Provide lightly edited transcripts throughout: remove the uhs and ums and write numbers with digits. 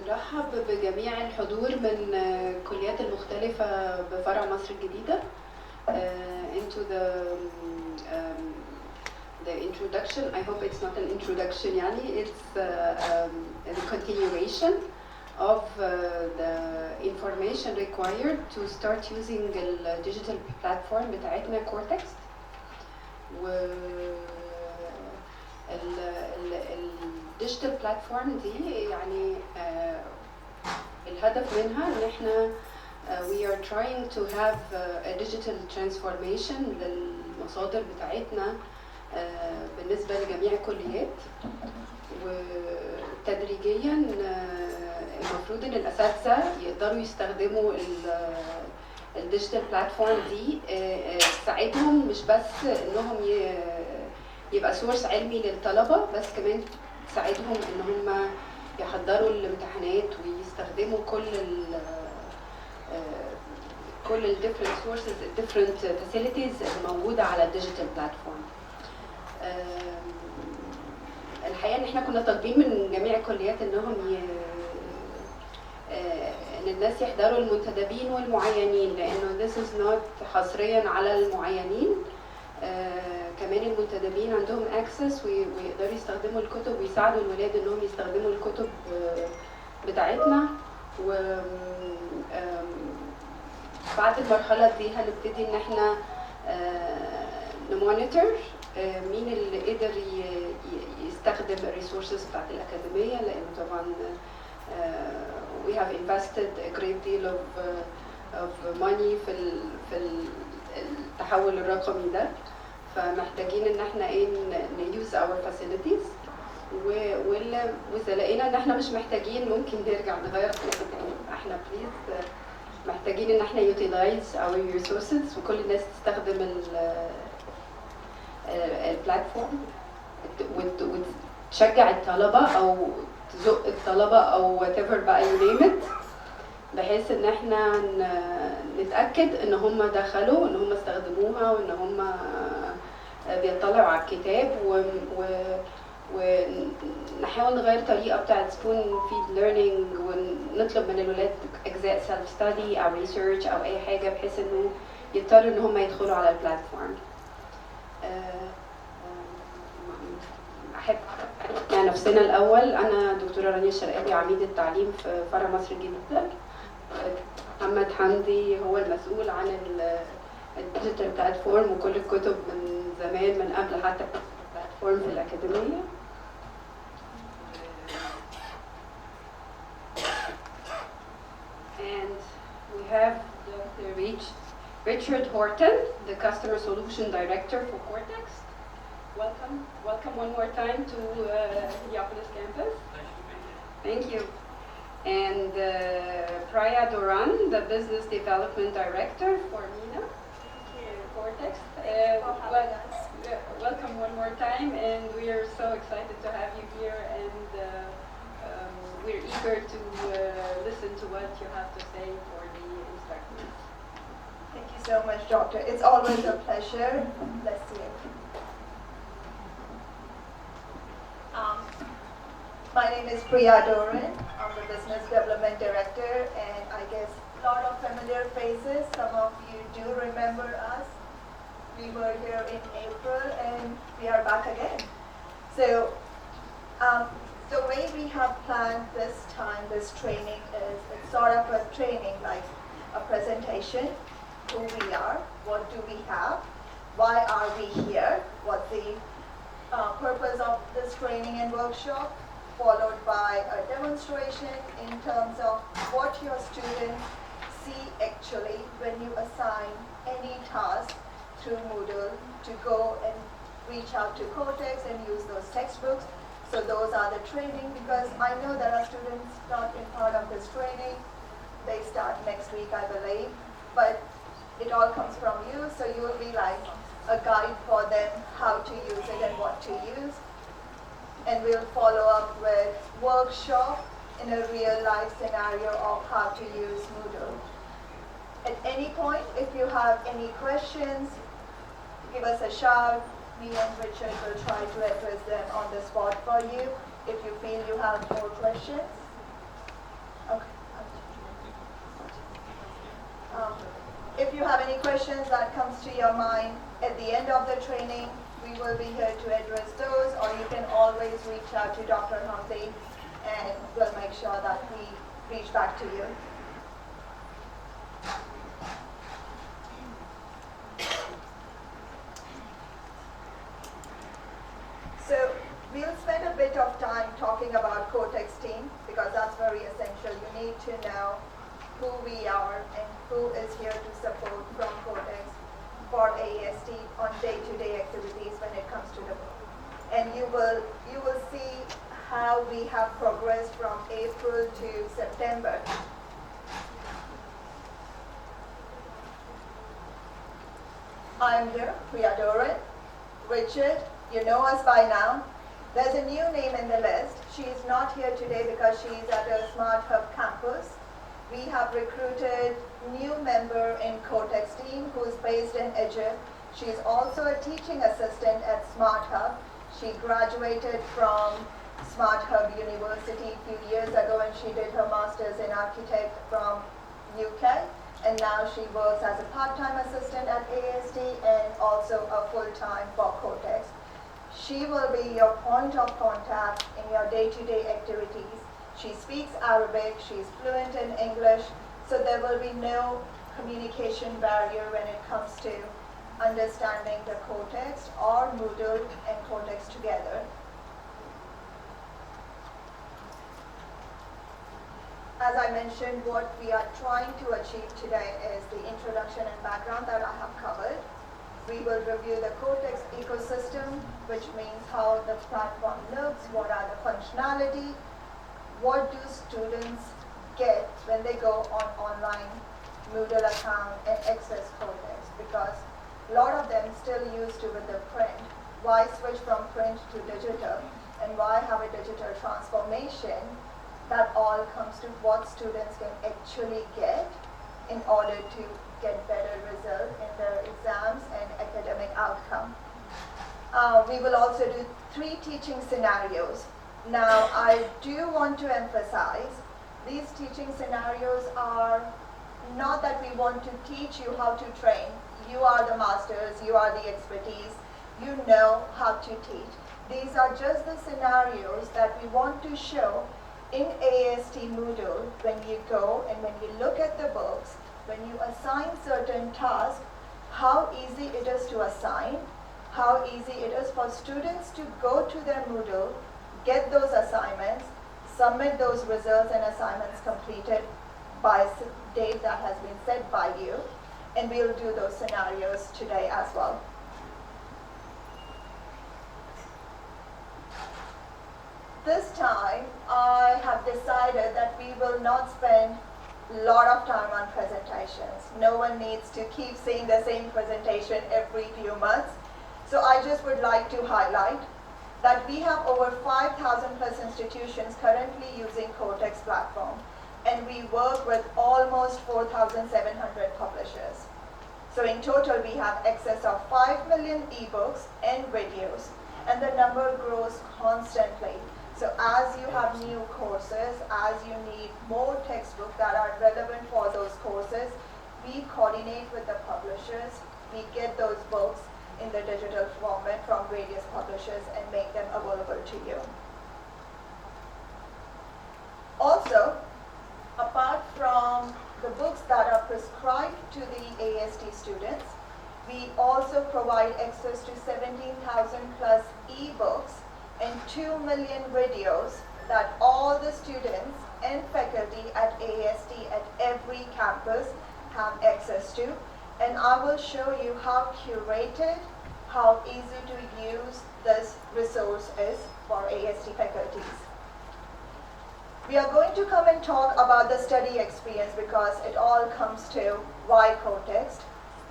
نرحب بجميع الحضور من الكليات المختلفة بفرع مصر الجديدة. Into the introduction. I hope it's not an introduction يعني it's a continuation of the information required to start using the digital platform بتاعتنا Kortext. الديجيتال بلاتفورم دي يعني الهدف منها ان احنا we are trying to have a digital transformation للمصادر بتاعتنا بالنسبة لجميع الكليات، وتدريجيا المفروض ان الاساتذة يقدروا يستخدموا الديجيتال بلاتفورم دي تساعدهم مش بس انهم يبقى سورس علمي للطلبة، بس كمان تساعدهم ان هم يحضروا الامتحانات ويستخدموا كل ال different sources ال different facilities الموجودة على الديجيتال بلاتفورم. الحقيقة ان احنا كنا طالبين من جميع الكليات انهم ان الناس يحضروا المنتدبين والمعينين، لانه this is not حصريا على المعينين. كمان المنتدبين عندهم access ويقدروا يستخدموا الكتب ويساعدوا الولاد انهم يستخدموا الكتب بتاعتنا. و بعد المرحلة دي هنبتدي ان احنا نمونيتور مين اللي قدر يستخدم الريسورسز بتاعت الأكاديمية، لأنه طبعا we have invested a great deal of money في التحول الرقمي ده، فمحتاجين ان احنا use our facilities، واذا لقينا ان احنا مش محتاجين ممكن نرجع نغير احنا بليز محتاجين ان احنا utilize our resources وكل الناس تستخدم البلاتفورم وتشجع الطلبة او تزق الطلبة او whatever بقى you name it، بحيث ان احنا نتأكد ان هم دخلوا وان هم استخدموها وان هم بيطلعوا على الكتاب، ونحاول نغير طريقة بتاعت سبون فيد ليرنينج، ونطلب من الولاد اجزاء سيلف ستادي او ريسيرش او اي حاجة بحيث انه يضطروا ان هم يدخلوا على البلاتفورم. احب يعني نفسنا الاول. انا دكتورة رانيا الشرقاوي عميد التعليم في فرع مصر الجديدة. محمد حمدي هو المسؤول عن الديجيتال بلاتفورم وكل الكتب من زمان من قبل حتى البلاتفورم في الأكاديمية. And we have Dr. Richard Horton, the Customer Solution Director for Kortext. Welcome one more time to Minneapolis campus. Thank you. And Priya Doran, the Business Development Director for MENA, Kortext. Welcome one more time, and we are so excited to have you here, and we're eager to listen to what you have to say for the instructors. Thank you so much, Doctor. It's always a pleasure. Bless you. My name is Priya Doran. I'm the Business Development Director, and I guess a lot of familiar faces. Some of you do remember us. We were here in April, and we are back again. So the way we have planned this time, this training, is it's sort of a training, like a presentation, who we are, what do we have, why are we here, what's the purpose of this training and workshop, followed by a demonstration in terms of what your students see actually when you assign any task through Moodle to go and reach out to Kortext and use those textbooks. So those are the training, because I know there are students not in part of this training. They start next week, I believe, but it all comes from you, so you will be like a guide for them how to use it and what to use. And we'll follow up with workshop in a real life scenario of how to use Moodle. At any point, if you have any questions, give us a shout. Me and Richard will try to address them on the spot for you if you feel you have more questions. Okay. If you have any questions that comes to your mind at the end of the training, we will be here to address those, or you can always reach out to Dr. Hamdi and we'll make sure that we reach back to you. So we'll spend a bit of time talking about Kortext team because that's very essential. You need to know who we are and who is here to support from Kortext for AEST on day-to-day activities when it comes to the book. And you will see how we have progressed from April to September. I'm here, Priya Doran. Richard, you know us by now. There's a new name in the list. She is not here today because she is at a Smart Hub campus. We have recruited new member in Kortext team who is based in Egypt. She is also a teaching assistant at Smart Hub. She graduated from Smart Hub University a few years ago and she did her master's in architect from UK. And now she works as a part-time assistant at ASD and also a full-time for Kortext. She will be your point of contact in your day-to-day activities. She speaks Arabic, she's fluent in English, so there will be no communication barrier when it comes to understanding the Kortext or Moodle and Kortext together. As I mentioned, what we are trying to achieve today is the introduction and background that I have covered. We will review the Kortext ecosystem, which means how the platform looks, what are the functionality, what do students get when they go on online Moodle account and access Kortext, because a lot of them still used to with the print. Why switch from print to digital and why have a digital transformation? That all comes to what students can actually get in order to get better results in their exams and academic outcome. We will also do 3 teaching scenarios. Now, I do want to emphasize, these teaching scenarios are not that we want to teach you how to train. You are the masters, you are the expertise, you know how to teach. These are just the scenarios that we want to show in AST Moodle when you go and when you look at the books, when you assign certain tasks, how easy it is to assign, how easy it is for students to go to their Moodle, get those assignments, submit those results and assignments completed by a date that has been set by you, and we'll do those scenarios today as well. This time, I have decided that we will not spend a lot of time on presentations. No one needs to keep seeing the same presentation every few months. So I just would like to highlight that we have over 5,000 plus institutions currently using Kortext platform, and we work with almost 4,700 publishers. So in total, we have excess of 5 million ebooks and videos, and the number grows constantly. So as you have new courses, as you need more textbooks that are relevant for those courses, we coordinate with the publishers, we get those books in the digital format from various publishers and make them available to you. Also, apart from the books that are prescribed to the AST students, we also provide access to 17,000 plus ebooks and 2 million videos that all the students and faculty at AST at every campus have access to. And I will show you how curated, how easy to use this resource is for AST faculties. We are going to come and talk about the study experience because it all comes to why Kortext,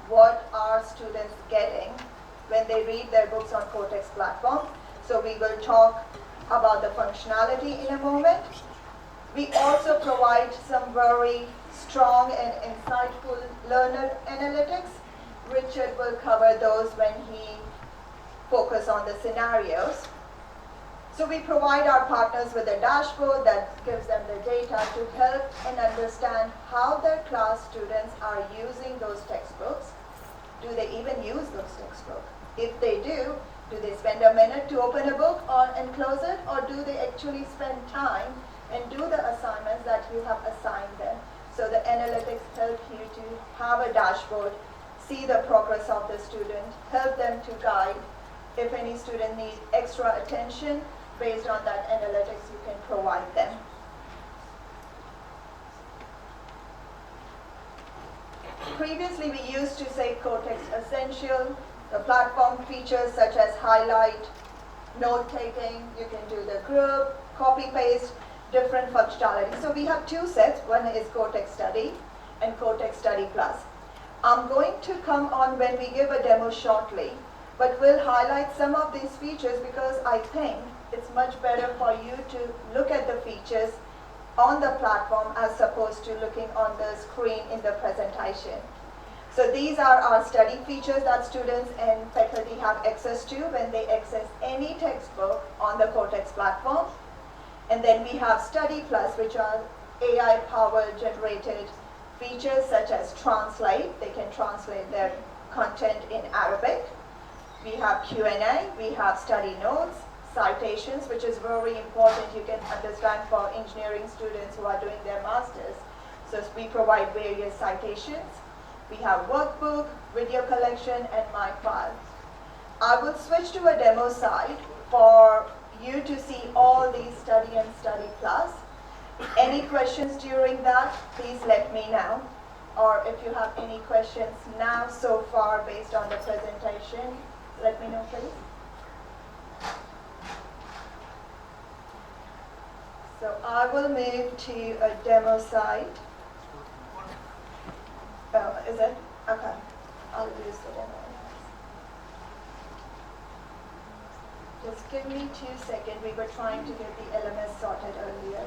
what are students getting when they read their books on Kortext platform. So we will talk about the functionality in a moment. We also provide some very strong and insightful learner analytics. Richard will cover those when he focuses on the scenarios. So we provide our partners with a dashboard that gives them the data to help and understand how their class students are using those textbooks. Do they even use those textbooks? If they do they spend a minute to open a book and close it, or do they actually spend time and do the assignments that you have assigned them? So the analytics help you to have a dashboard, see the progress of the student, help them to guide. If any student needs extra attention, based on that analytics, you can provide them. Previously, we used to say Kortext Essential. The platform features such as highlight, note-taking, you can do the group, copy-paste, different functionality. So we have two sets. One is Kortext Study and Kortext Study Plus. I'm going to come on when we give a demo shortly, but we'll highlight some of these features because I think it's much better for you to look at the features on the platform as opposed to looking on the screen in the presentation. So these are our study features that students and faculty have access to when they access any textbook on the Kortext platform. And then we have Study Plus, which are AI-powered generated features such as translate. They can translate their content in Arabic. We have Q&A, we have study notes, citations, which is very important, you can understand, for engineering students who are doing their masters. So we provide various citations. We have workbook, video collection, and my file. I will switch to a demo side for you to see all these Study and Study Plus. Any questions during that, please let me know. Or if you have any questions now so far based on the presentation, let me know, please. So I will move to a demo site. Oh, is it? Okay. I'll use the demo. Just give me 2 seconds. We were trying to get the LMS sorted earlier.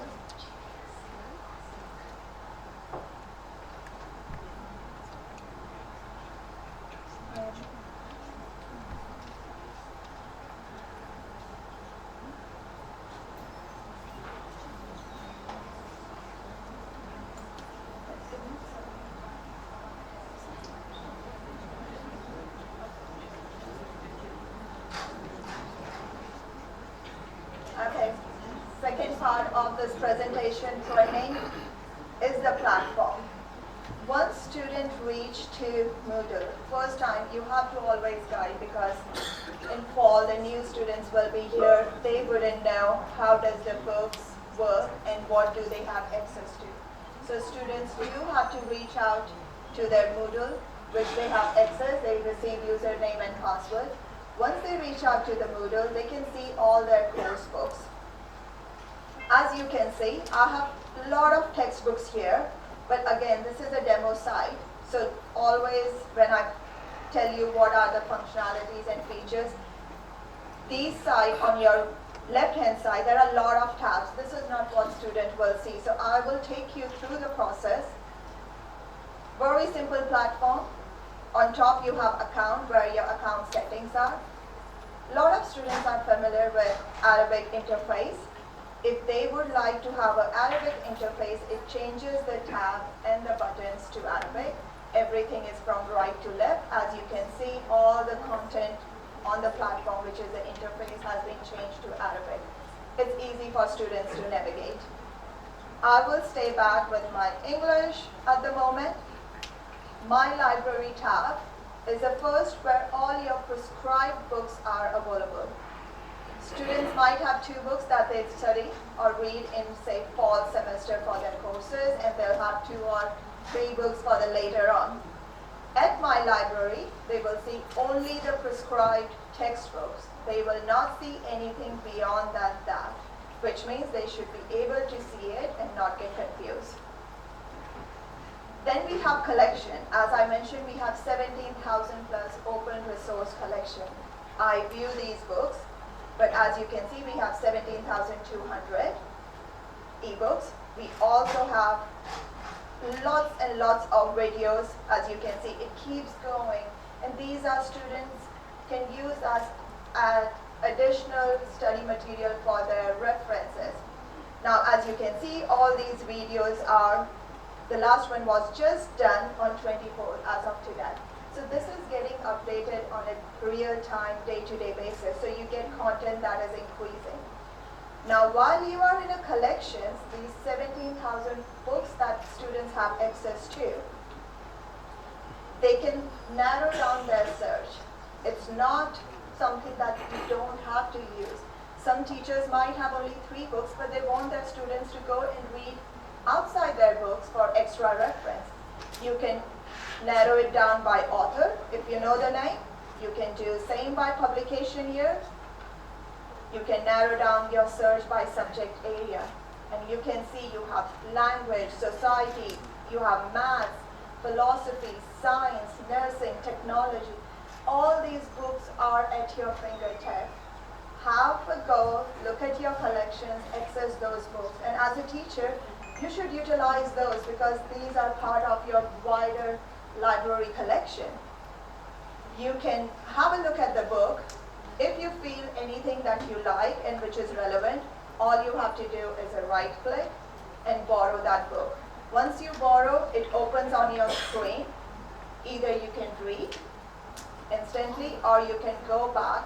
Okay, second part of this presentation training is the platform. Once students reach to Moodle, first time you have to always guide because in fall the new students will be here. They wouldn't know how does the books work and what do they have access to. So students do have to reach out to their Moodle, which they have access. They receive username and password. Once they reach out to the Moodle, they can see all their course books. As you can see, I have a lot of textbooks here, but again, this is a demo site. So always when I tell you what are the functionalities and features, these side on your left-hand side, there are a lot of tabs. This is not what student will see. So I will take you through the process. Very simple platform. On top you have account where your account settings are. A lot of students are familiar with Arabic interface. If they would like to have an Arabic interface, it changes the tab and the buttons to Arabic. Everything is from right to left. As you can see, all the content on the platform, which is the interface, has been changed to Arabic. It's easy for students to navigate. I will stay back with my English at the moment. My library tab is the first where all your prescribed books are available. Students might have 2 books that they study or read in, say, fall semester for their courses, and they'll have 2 or 3 books for the later on. At my library, they will see only the prescribed textbooks. They will not see anything beyond that, which means they should be able to see it and not get confused. Then we have collection. As I mentioned, we have 17,000 plus open resource collection. I view these books, but as you can see, we have 17,200 ebooks. We also have lots and lots of videos. As you can see, it keeps going. And these are students can use us additional study material for their references. Now, as you can see, all these videos are, the last one was just done on 24 as of today. So this is getting updated on a real-time, day-to-day basis. So you get content that is increasing. Now, while you are in a collections, these 17,000 books that students have access to, they can narrow down their search. It's not something that you don't have to use. Some teachers might have only 3 books, but they want their students to go and read outside their books for extra reference. You can narrow it down by author. If you know the name, you can do same by publication year. You can narrow down your search by subject area. And you can see you have language, society, you have maths, philosophy, science, nursing, technology. All these books are at your fingertips. Have a go, look at your collections, access those books. And as a teacher, you should utilize those because these are part of your wider library collection. You can have a look at the book. If you feel anything that you like and which is relevant, all you have to do is a right click and borrow that book. Once you borrow, it opens on your screen. Either you can read instantly or you can go back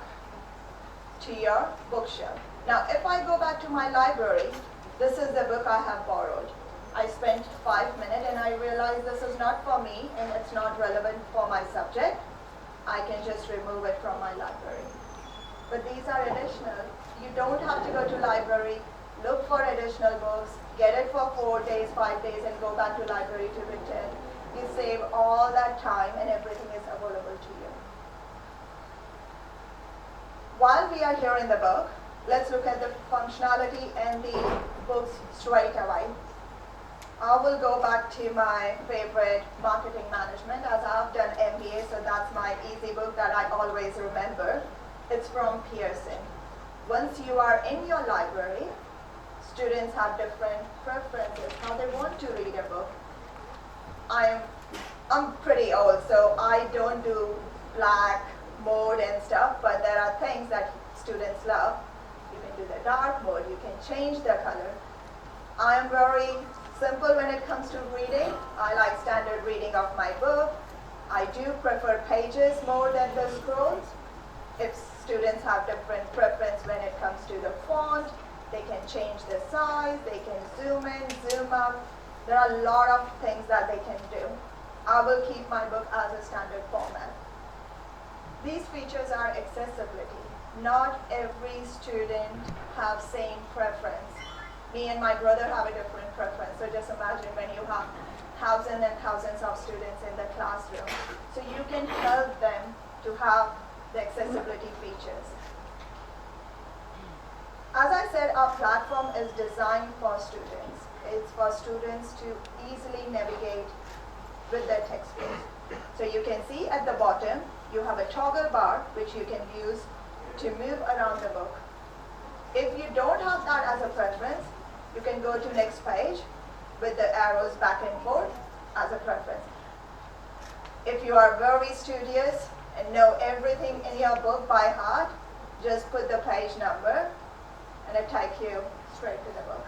to your bookshelf. Now, if I go back to my library, this is the book I have borrowed. I spent 5 minutes and I realized this is not for me and it's not relevant for my subject. I can just remove it from my library. But these are additional. You don't have to go to library, look for additional books, get it for 4 days, 5 days and go back to library to return. You save all that time and everything is available to you. While we are here in the book, let's look at the functionality and the books straight away. I will go back to my favorite marketing management as I've done MBA, so that's my easy book that I always remember. It's from Pearson. Once you are in your library, students have different preferences, how they want to read a book. I'm pretty old, so I don't do black mode and stuff, but there are things that students love. You can do the dark mode, you can change the color. I am very simple when it comes to reading. I like standard reading of my book. I do prefer pages more than the scrolls. If students have different preference when it comes to the font, they can change the size, they can zoom in, zoom out. There are a lot of things that they can do. I will keep my book as a standard format. These features are accessibility. Not every student have same preference. Me and my brother have a different preference. So just imagine when you have thousands and thousands of students in the classroom. So you can help them to have the accessibility features. As I said, our platform is designed for students. It's for students to easily navigate with their textbooks. So you can see at the bottom, you have a toggle bar which you can use to move around the book. If you don't have that as a preference, you can go to next page with the arrows back and forth as a preference. If you are very studious and know everything in your book by heart, just put the page number and it takes you straight to the book.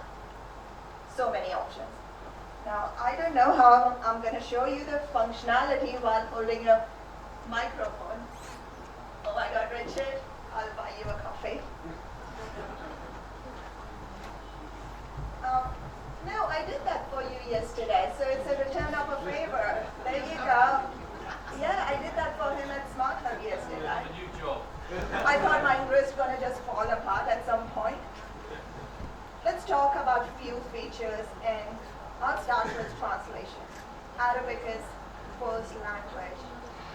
So many options. Now, I don't know how I'm going to show you the functionality while holding a microphone. Oh my God, Richard, I'll buy you a coffee. No, I did that for you yesterday, so it's a return of a favor. There you go. Yeah, I did that for him at Smart Hub yesterday. A new job. I thought my wrist gonna just fall apart at some point. Let's talk about few features, and I'll start with translation. Arabic is first language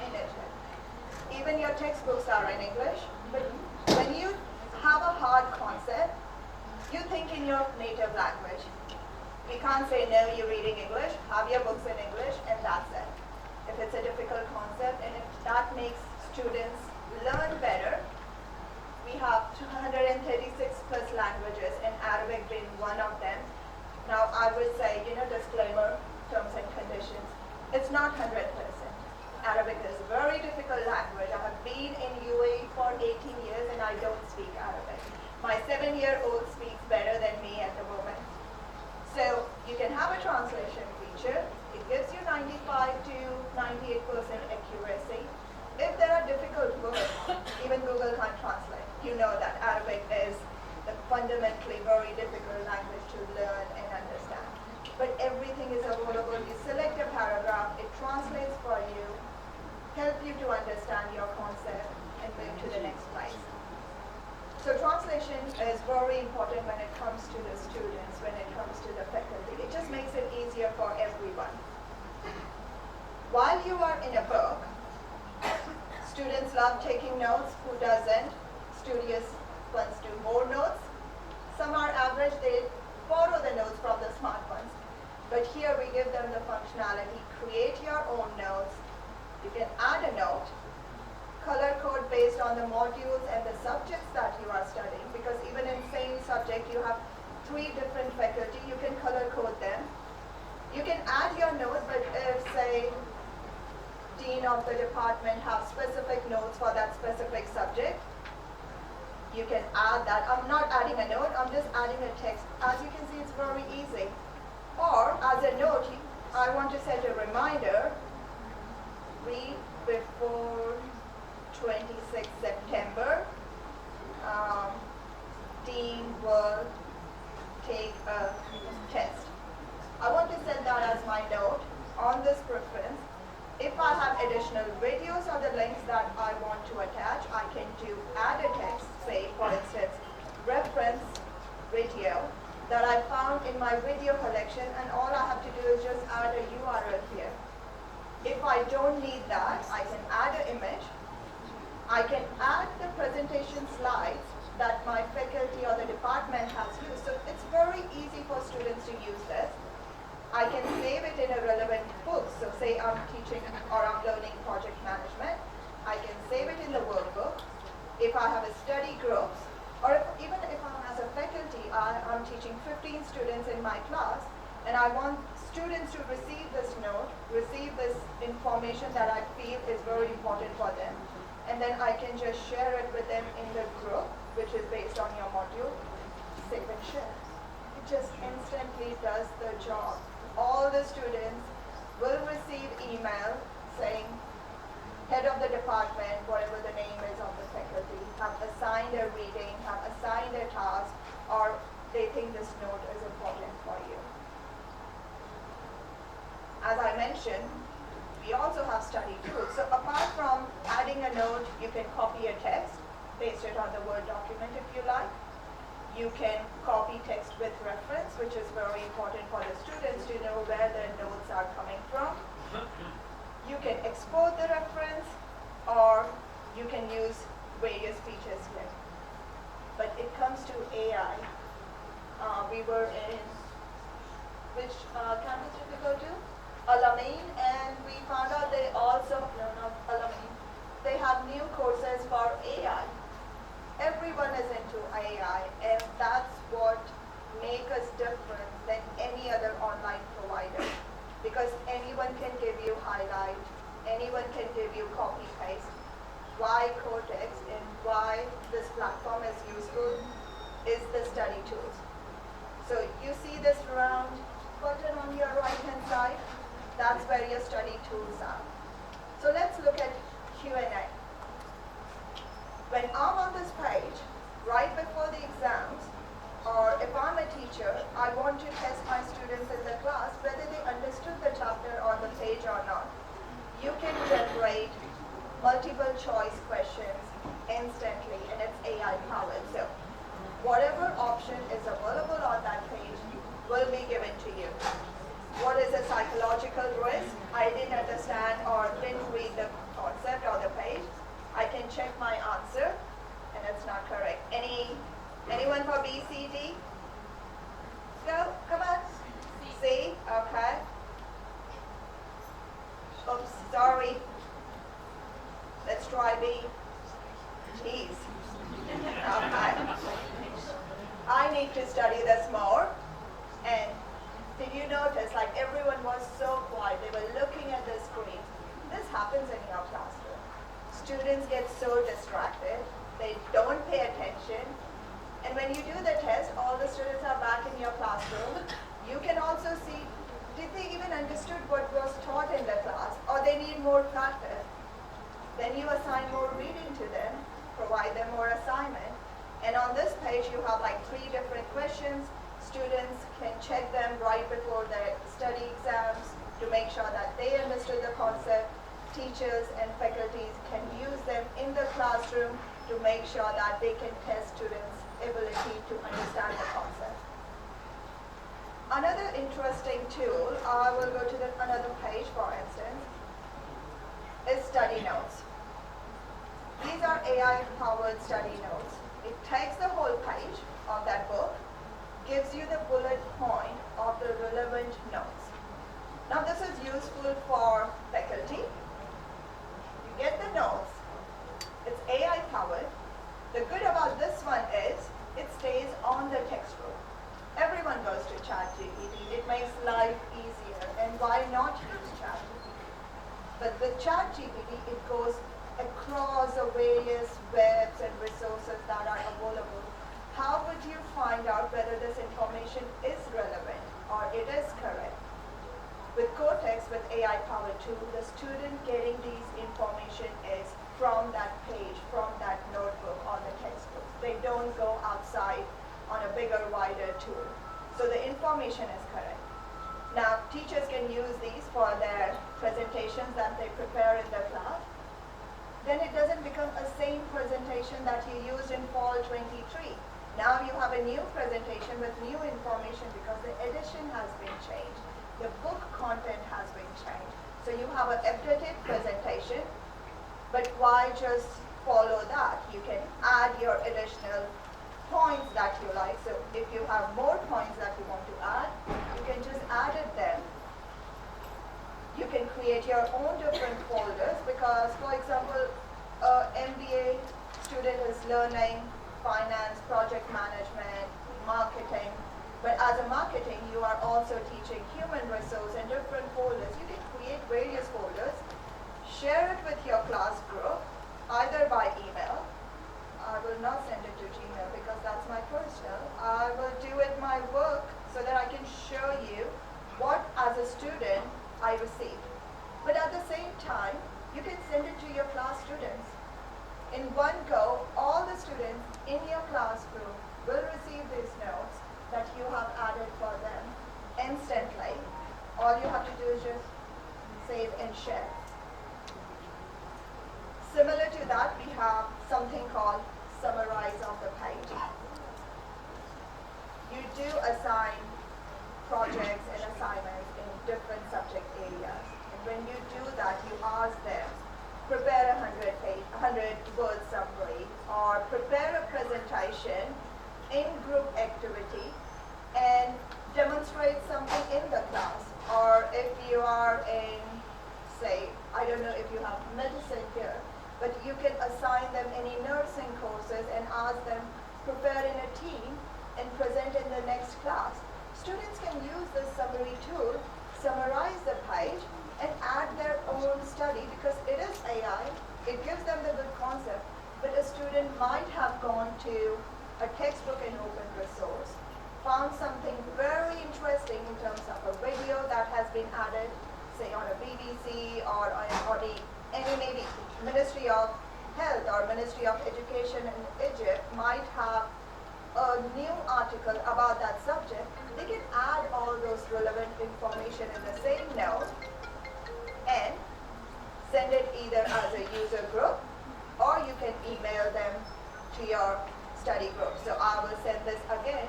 in Egypt. Even your textbooks are in English, but when you have a hard concept, you think in your native language. We can't say, no, you're reading English, have your books in English, and that's it. If it's a difficult concept, and if that makes students learn better, we have 236 plus languages, and Arabic being one of them. Now, I would say, disclaimer, terms and conditions, it's not 100%. Arabic is a very difficult language. I have been in UAE for 18 years, and I don't speak help you to understand your concept and move to the next place. So translation is very important when it comes to the students, when it comes to the faculty. It just makes it easier for everyone. While you are in a book, students love taking notes. Who doesn't? Studious ones do more notes. Some are average, they borrow the notes from the smart ones. But here we give them the functionality. Create your own notes. You can add a note, color code based on the modules and the subjects that you are studying, because even in same subject you have 3 different faculty, you can color code them. You can add your notes, but if say dean of the department have specific notes for that specific subject, you can add that. I'm not adding a note, I'm just adding a text. As you can see, it's very easy. Or as a note, I want to set a reminder, read before 26 September, dean will take a test. I want to set that as my note on this preference. If I have additional videos or the links that I want to attach, I can do add a text, say for instance, reference video that I found in my video collection, and all I have to do is just add a URL here. If I don't need that, I can add an image. I can add the presentation slides that my faculty or the department has used. So it's very easy for students to use this. I can save it in a relevant book. So say I'm teaching or I'm learning project management, I can save it in the workbook. If I have a study groups, or even if I'm as a faculty, I'm teaching 15 students in my class, and I want students to receive this note, receive this information that I feel is very important for them, and then I can just share it with them in the group, which is based on your module, save and share. It just instantly does the job. All the students will receive email saying, head of the department, whatever the name is of the faculty, have assigned a reading, have assigned a task, or they think this note is important for you. As I mentioned, we also have study tools. So apart from adding a note, you can copy a text, paste it on the Word document if you like. You can copy text with reference, which is very important for the students to know where their notes are coming from. You can export the reference, or you can use various features here. But it comes to AI. We were in, which campus did we go to? Alameen, and we found out they also, no, not Alameen, they have new courses for AI. Everyone is into AI, and that's what makes us different than any other online provider. Because anyone can give you highlight, anyone can give you copy paste. Why Kortext and why this platform is useful is the study tools. So you see this round button on your right hand side, that's where your study tools are. So let's look at Q&A. When I'm on this page, right before the exams, or if I'm a teacher, I want to test my students in the class whether they understood the chapter on the page or not. You can generate multiple choice questions instantly, and it's AI powered. So whatever option is available on that page will be given to you. What is a psychological risk? I didn't understand or didn't read the concept or the page. I can check my answer, and it's not correct. Anyone for B, C, D? Go, come on. C, okay. Oops, sorry. Let's try B. Jeez. Okay. I need to study this more. And did you notice, like everyone was so quiet, they were looking at the screen. This happens in your classroom. Students get so distracted, they don't pay attention. And when you do the test, all the students are back in your classroom. You can also see, did they even understood what was taught in the class, or they need more practice? Then you assign more reading to them, provide them more assignment. And on this page, you have like 3 different questions. Students can check them right before their study exams to make sure that they understood the concept. teachers and faculties can use them in the classroom to make sure that they can test students' ability to understand the concept. Another interesting tool, I will go to another page for instance, is study notes. These are AI-powered study notes. It takes the whole page of that book, gives you the bullet point of the relevant notes. Now this is useful for faculty. You get the notes. It's AI-powered. The good about this one is it stays on the textbook. Everyone goes to ChatGPT. It makes life easier. And why not use ChatGPT? But with ChatGPT, it goes across the various webs and resources that are available. How would you find out whether this information is relevant or it is correct? With Kortext, with AI-powered tool, the student getting these information is from that page, from that notebook or the textbook. They don't go outside on a bigger, wider tool. So the information is correct. Now, teachers can use these for their presentations that they prepare in the class. Then it doesn't become a same presentation that you used in fall 23. Now you have a new presentation with new information because the edition has been changed. The book content has been changed. So you have an updated presentation, but why just follow that? You can add your additional points that you like. So if you have more points that you want to add, you can just add it there. You can create your own different folders because, for example, MBA student is learning finance, project management, marketing. But as a marketing, you are also teaching human resource and different folders. You can create various folders, share it with your class group, either by email. I will not send it to Gmail because that's my personal. I will do it my work so that I can show you what, as a student, I received. But at the same time, you can send it to your class students. In one go, all the students in your classroom will receive these notes that you have added for them instantly. All you have to do is just save and share. Similar to that, we have something called summarize of the page. You do assign projects and assignments in different subject areas. And when you do that, you ask them, prepare a 100-word summary or prepare a presentation in group activity and demonstrate something in the class. Or if you are in, say, I don't know if you have medicine here, but you can assign them any nursing courses and ask them prepare in a team and present in the next class. Students can use this summary tool, summarize the page, and add their own study because it is AI. It gives them the good concept, but a student might have gone to a textbook and open resource, found something very interesting in terms of a video that has been added, say on a BBC or the any maybe Ministry of Health or Ministry of Education in Egypt might have a new article about that subject. They can add all those relevant information in the same note and send it either as a user group or you can email them to your study group. So I will send this again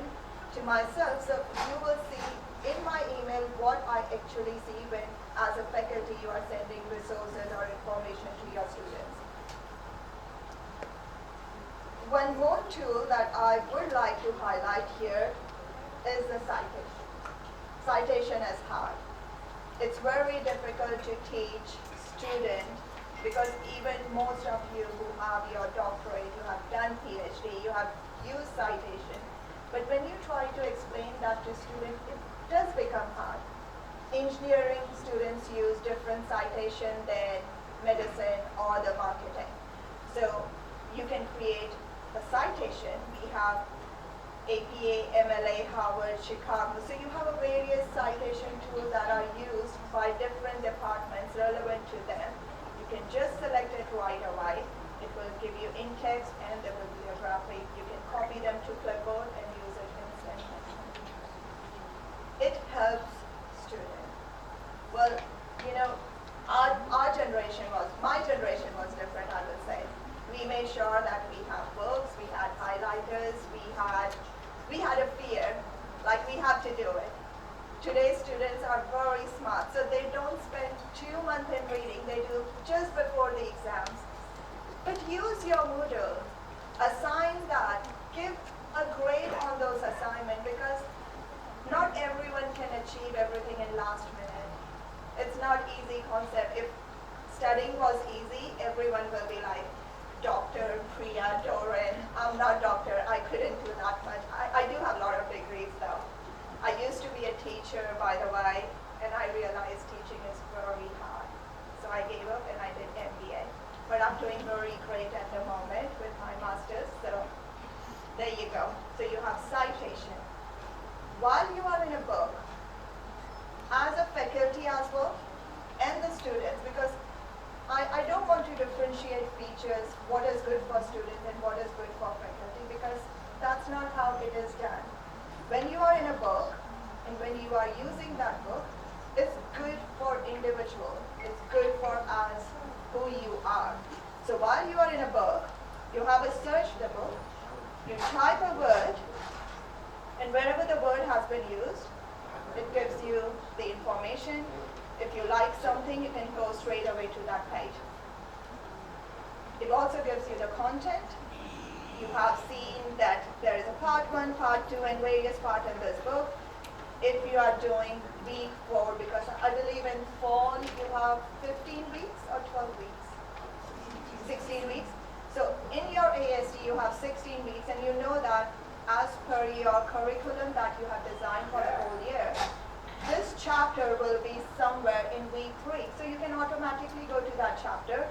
to myself. So you will see in my email what I actually see when as a faculty you are sending resources or information to your students. One more tool that I would like to highlight here is the citation. Citation is hard. It's very difficult to teach students because even most of you who have your doctorate, you have done PhD, you have used citation. But when you try to explain that to students, it does become hard. Engineering students use different citation than medicine or the marketing. So you can create a citation. We have APA, MLA, Harvard, Chicago. So you have a various citation tools that are used by different departments relevant to them. You can just select it right away. It will give you in text and there will be a graphic. You can copy them to clipboard and use it instantly. It helps students. Well, you know, our generation was to do it. Today's students are very smart, so they don't spend 2 months in reading, they do just before the exams. But use your Moodle, assign that, give a grade on those assignments, because not everyone can achieve everything in last minute. It's not easy concept. If studying was easy, everyone will be like, Dr. Priya Doran. I'm not doctor, I couldn't do that much. I do have a lot of degrees though. I used to be a teacher, by the way, and I realized teaching is very hard. So I gave up and I did MBA. But I'm doing very great at the moment with my master's, so there you go. So you have citation. While you are in a book, as a faculty as well, and the students, because I don't want to differentiate features, what is good for students and what is good for faculty, because that's not how it is done. When you are in a book, and when you are using that book, it's good for individual. It's good for us, who you are. So while you are in a book, you have a search the book, you type a word, and wherever the word has been used, it gives you the information. If you like something, you can go straight away to that page. It also gives you the content. You have seen that there is a part 1, part 2, and various parts in this book. If you are doing week 4, because I believe in fall you have 15 weeks or 12 weeks? 16 weeks. So in your ASD you have 16 weeks, and you know that as per your curriculum that you have designed for the whole year, this chapter will be somewhere in week 3. So you can automatically go to that chapter,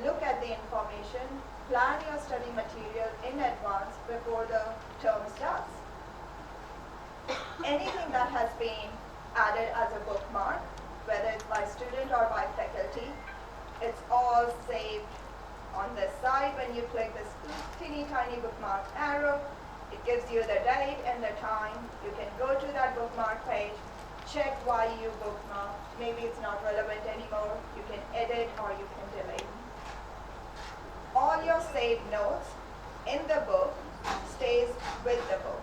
look at the information, plan your study material in advance before the term starts. Anything that has been added as a bookmark, whether it's by student or by faculty, it's all saved on this side. When you click this teeny tiny bookmark arrow, it gives you the date and the time. You can go to that bookmark page, check why you bookmarked. Maybe it's not relevant anymore. You can edit or you can delete. All your saved notes in the book stays with the book.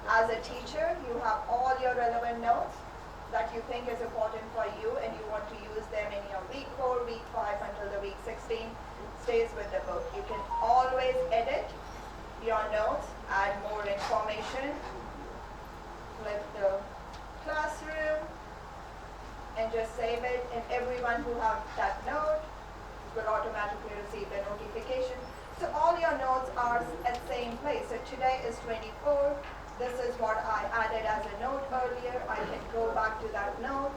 As a teacher, you have all your relevant notes that you think is important for you and you want to use them in your week 4, week 5 until the week 16, stays with the book. You can always edit your notes, add more information, flip the classroom, and just save it, and everyone who have that note will automatically receive the notification. So all your notes are at the same place. So today is 24. This is what I added as a note earlier. I can go back to that note.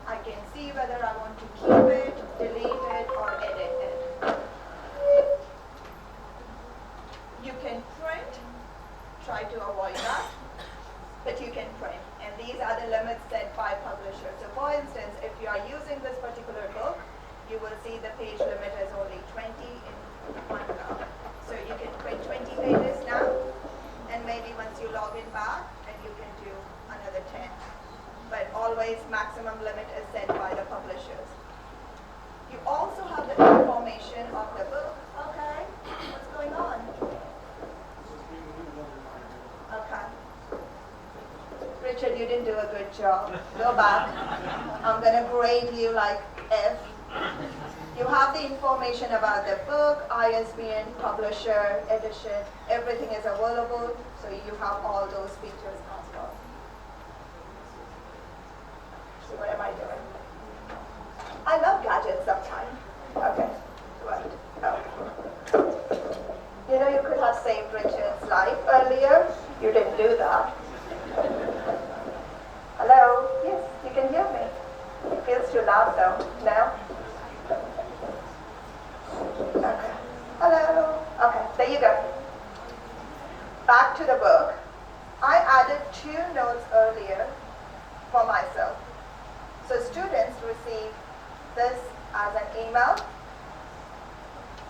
I can see whether I want to keep it, delete it, or edit it. You can print. Try to avoid that. But you can print. And these are the limits set by publishers. So for instance, if you are using this particular book, you will see the page limit is only 20 in one go. So you can print 20 pages now, and maybe once you log in back, and you can do another 10. But always maximum limit is set by the publishers. You also have the information of the book. Okay, what's going on? Okay. Richard, you didn't do a good job. Go back. I'm going to grade you like F. You have the information about the book, ISBN, publisher, edition, everything is available, so you have all those features as well. So what am I doing? I love gadgets sometimes. Okay, right. Oh. You know, you could have saved Richard's life earlier. You didn't do that. Hello? Yes, you can hear me. It feels too loud though. No? Okay. Hello. Okay, there you go. Back to the book. I added 2 notes earlier for myself. So students receive this as an email.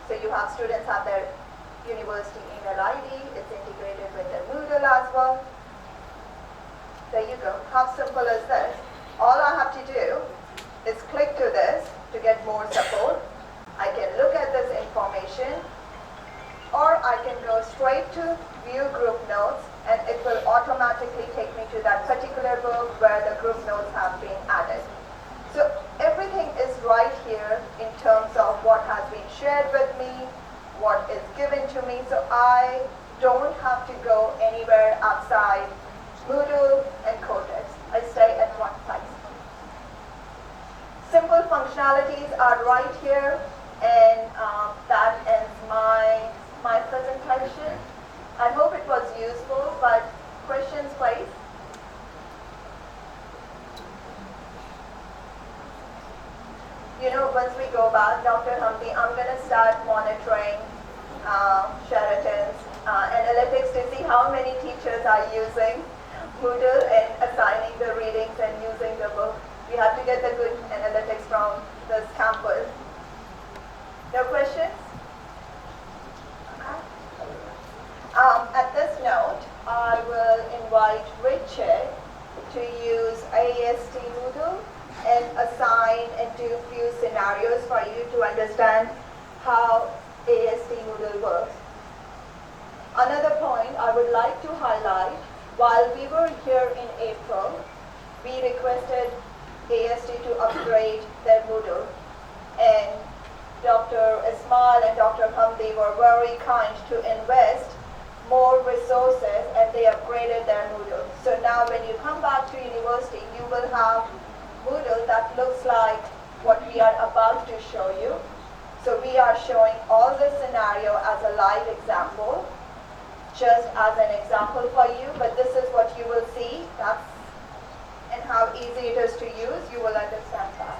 So you have students have their university email ID. It's integrated with their Moodle as well. There you go. How simple is this? All I have to do is click to this to get more support. I can look at this information, or I can go straight to view group notes and it will automatically take me to that particular book where the group notes have been added. So everything is right here in terms of what has been shared with me, what is given to me, so I don't have to go anywhere outside Moodle and Kortext. I stay at one place. Simple functionalities are right here, and that ends my presentation. I hope it was useful, but questions, please. You know, once we go back, Dr. Humphrey, I'm going to start monitoring Sheraton's analytics to see how many teachers are using Moodle and assigning the readings and using the book. We have to get the good analytics from this campus. No questions? At this note, I will invite Richard to use AST Moodle and assign and do a few scenarios for you to understand how AST Moodle works. Another point I would like to highlight, while we were here in April, we requested AST to upgrade their Moodle, and Dr. Ismail and Dr. Hamdi were very kind to invest more resources, and they upgraded their Moodle. So now when you come back to university, you will have Moodle that looks like what we are about to show you. So we are showing all the scenario as a live example, just as an example for you, but this is what you will see. That's and how easy it is to use. You will understand that.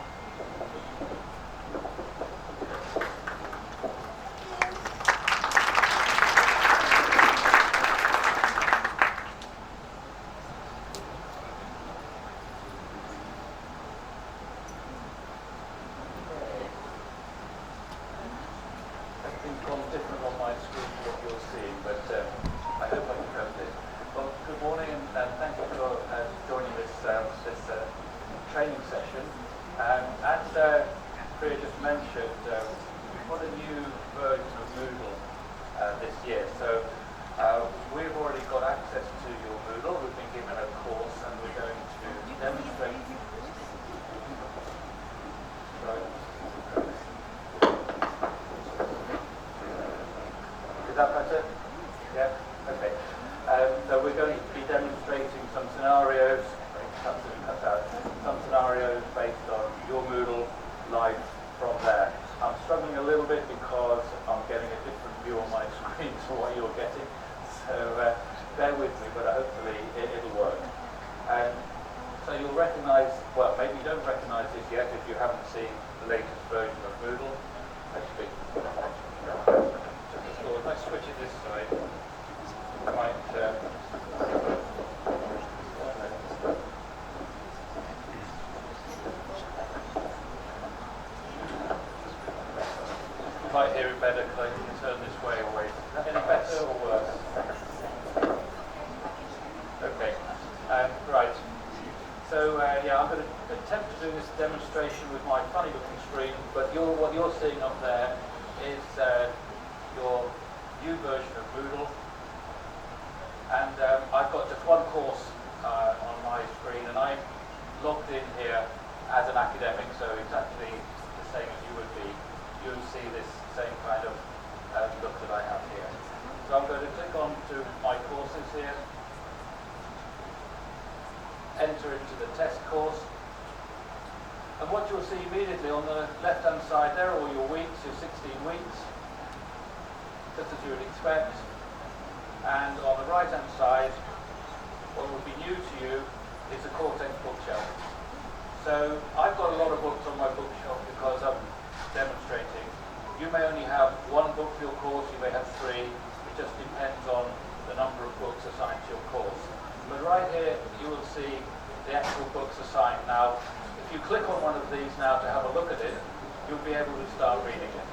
Enter into the test course, and what you'll see immediately on the left hand side there are all your weeks, your 16 weeks, just as you would expect, and on the right hand side what will be new to you is the Kortext bookshelf. So I've got a lot of books on my bookshelf because I'm demonstrating. You may only have one book for your course, you may have three, it just depends on the number of books assigned to your course. But right here, you will see the actual books assigned. Now, if you click on one of these now to have a look at it, you'll be able to start reading it.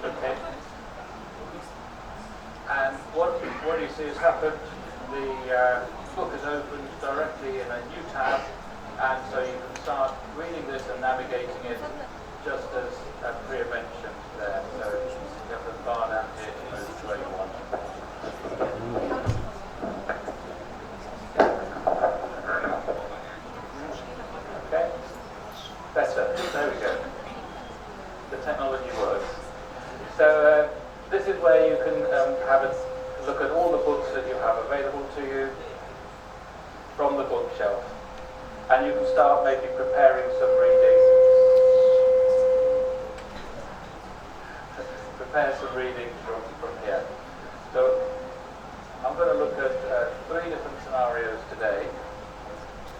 Okay. And what you see has happened. The book is opened directly in a new tab And so you can start reading this and navigating it just as Priya mentioned there. So you have the bar down here to move to where you want. Okay? Better. There we go. The technology works. So this is where you can have a look at all the books that you have available to you from the bookshelf. And you can start maybe preparing some reading. Prepare some reading from here. So I'm going to look at 3 different scenarios today.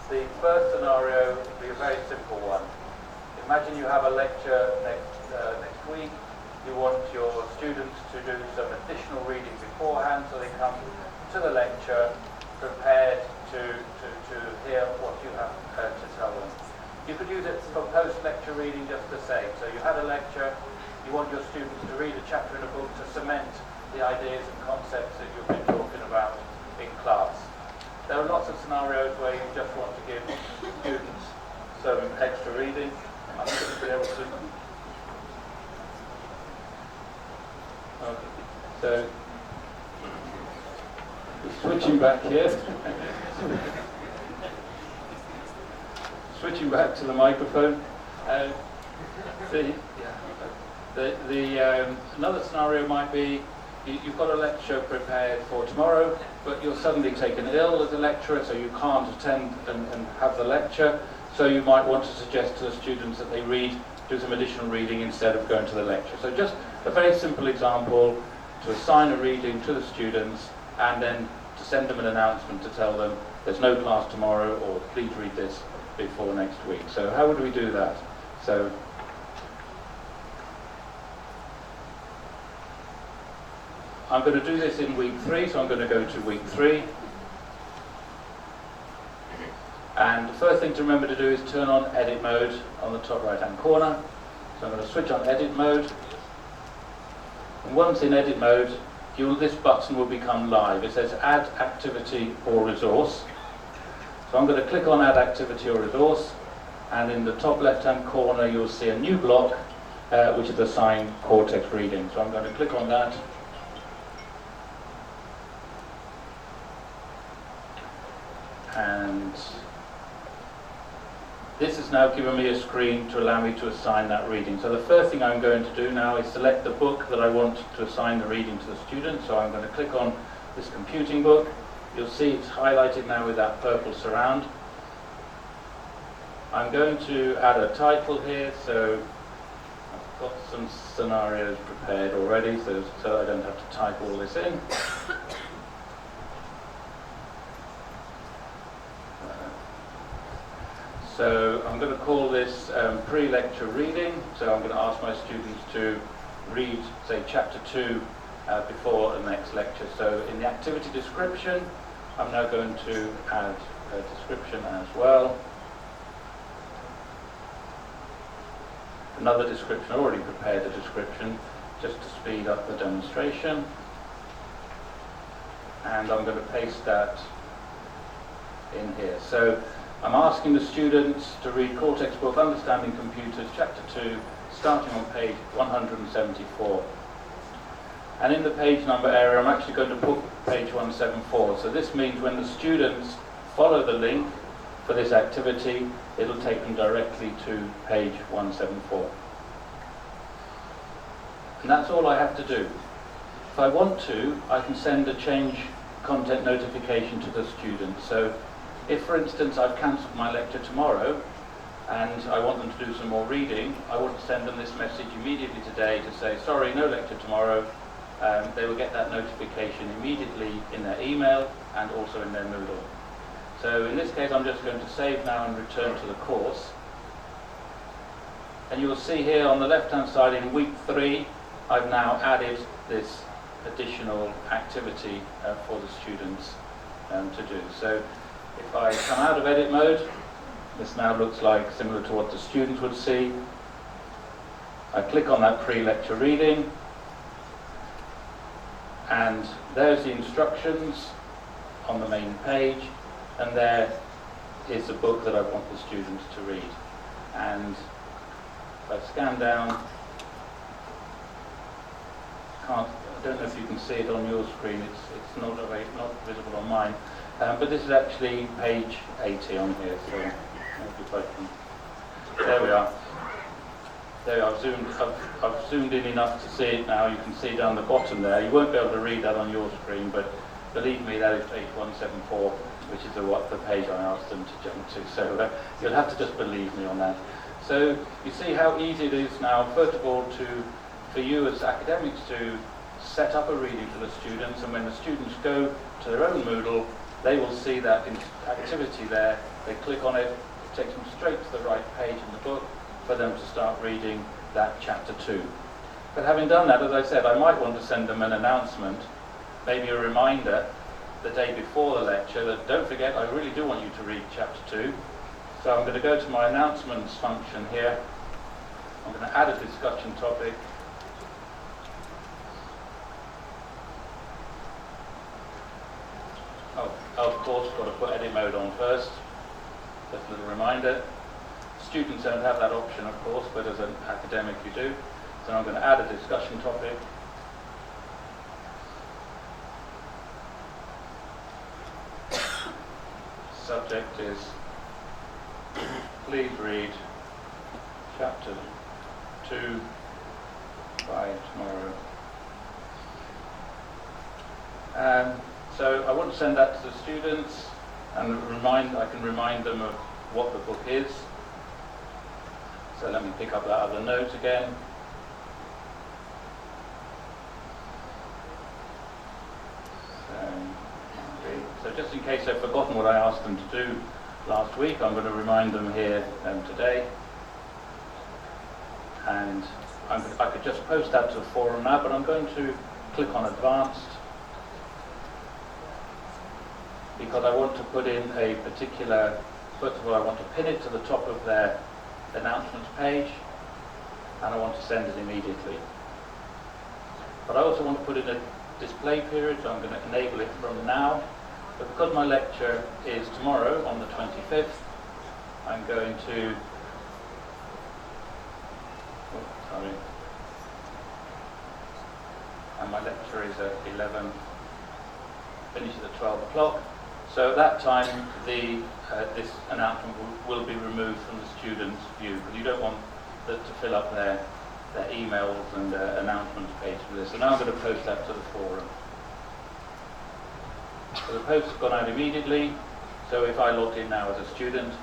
The first scenario will be a very simple one. Imagine you have a lecture next week. You want your students to do some additional reading beforehand, so they come to the lecture prepared to hear what you have to tell them. You could use it for post-lecture reading just the same. So you had a lecture, you want your students to read a chapter in a book to cement the ideas and concepts that you've been talking about in class. There are lots of scenarios where you just want to give students some extra reading. I'm going to be able to... Okay. So, switching back here. Switching back to the microphone. Another scenario might be you've got a lecture prepared for tomorrow, but you're suddenly taken ill as a lecturer, so you can't attend and have the lecture. So you might want to suggest to the students that they do some additional reading instead of going to the lecture. So just a very simple example to assign a reading to the students and then to send them an announcement to tell them there's no class tomorrow, or please read this before next week. So how would we do that? So I'm going to do this in week 3, so I'm going to go to week 3. And the first thing to remember to do is turn on edit mode on the top right hand corner. So I'm going to switch on edit mode. And once in edit mode, this button will become live. It says add activity or resource. So I'm going to click on add activity or resource, and in the top left hand corner you'll see a new block which is assigned Kortext reading. So I'm going to click on that. And this has now given me a screen to allow me to assign that reading. So the first thing I'm going to do now is select the book that I want to assign the reading to the student. So I'm going to click on this computing book. You'll see it's highlighted now with that purple surround. I'm going to add a title here, so I've got some scenarios prepared already, so I don't have to type all this in. So I'm going to call this pre-lecture reading. So I'm going to ask my students to read, say, chapter 2 before the next lecture. So in the activity description, I'm now going to add a description as well. Another description, I already prepared a description just to speed up the demonstration. And I'm going to paste that in here. So I'm asking the students to read Kortext book Understanding Computers, chapter 2, starting on page 174. And in the page number area, I'm actually going to put page 174. So this means when the students follow the link for this activity, it'll take them directly to page 174. And that's all I have to do. If I want to, I can send a change content notification to the student. So if, for instance, I've cancelled my lecture tomorrow and I want them to do some more reading, I want to send them this message immediately today to say, sorry, no lecture tomorrow. They will get that notification immediately in their email and also in their Moodle. So in this case, I'm just going to save now and return to the course. And you will see here on the left-hand side in week 3, I've now added this additional activity for the students to do. So if I come out of edit mode, this now looks like similar to what the students would see. I click on that pre-lecture reading, and there's the instructions on the main page, and there is the book that I want the students to read. And if I scan down, I don't know if you can see it on your screen, it's not visible on mine, but this is actually page 80 on here, so maybe if I can, there we are. There, I've zoomed in enough to see it now. You can see down the bottom there. You won't be able to read that on your screen, but believe me, that is page 174, which is the page I asked them to jump to. So you'll have to just believe me on that. So you see how easy it is now, first of all, for you as academics to set up a reading for the students, and when the students go to their own Moodle, they will see that activity there. They click on it, it takes them straight to the right page in the book for them to start reading that chapter 2. But having done that, as I said, I might want to send them an announcement, maybe a reminder the day before the lecture that don't forget, I really do want you to read chapter 2. So I'm going to go to my announcements function here. I'm going to add a discussion topic. Oh, of course, got to put edit mode on first. Just a little reminder. Students don't have that option, of course, but as an academic you do. So I'm going to add a discussion topic. Subject is, please read chapter 2 by tomorrow. So I want to send that to the students, and I can remind them of what the book is. So let me pick up that other note again. So just in case they've forgotten what I asked them to do last week, I'm going to remind them here today. And I could just post that to the forum now, but I'm going to click on Advanced, because I want to put in a particular, first of all, I want to pin it to the top of their announcements page, and I want to send it immediately. But I also want to put in a display period, so I'm going to enable it from now. But because my lecture is tomorrow on the 25th, I'm going to, and my lecture is at 11, finishes at 12 o'clock. So at that time, this announcement will be removed from the students' view, because you don't want them to fill up their emails and announcements page for this. So now I'm going to post that to the forum. So the post has gone out immediately, so if I logged in now as a student,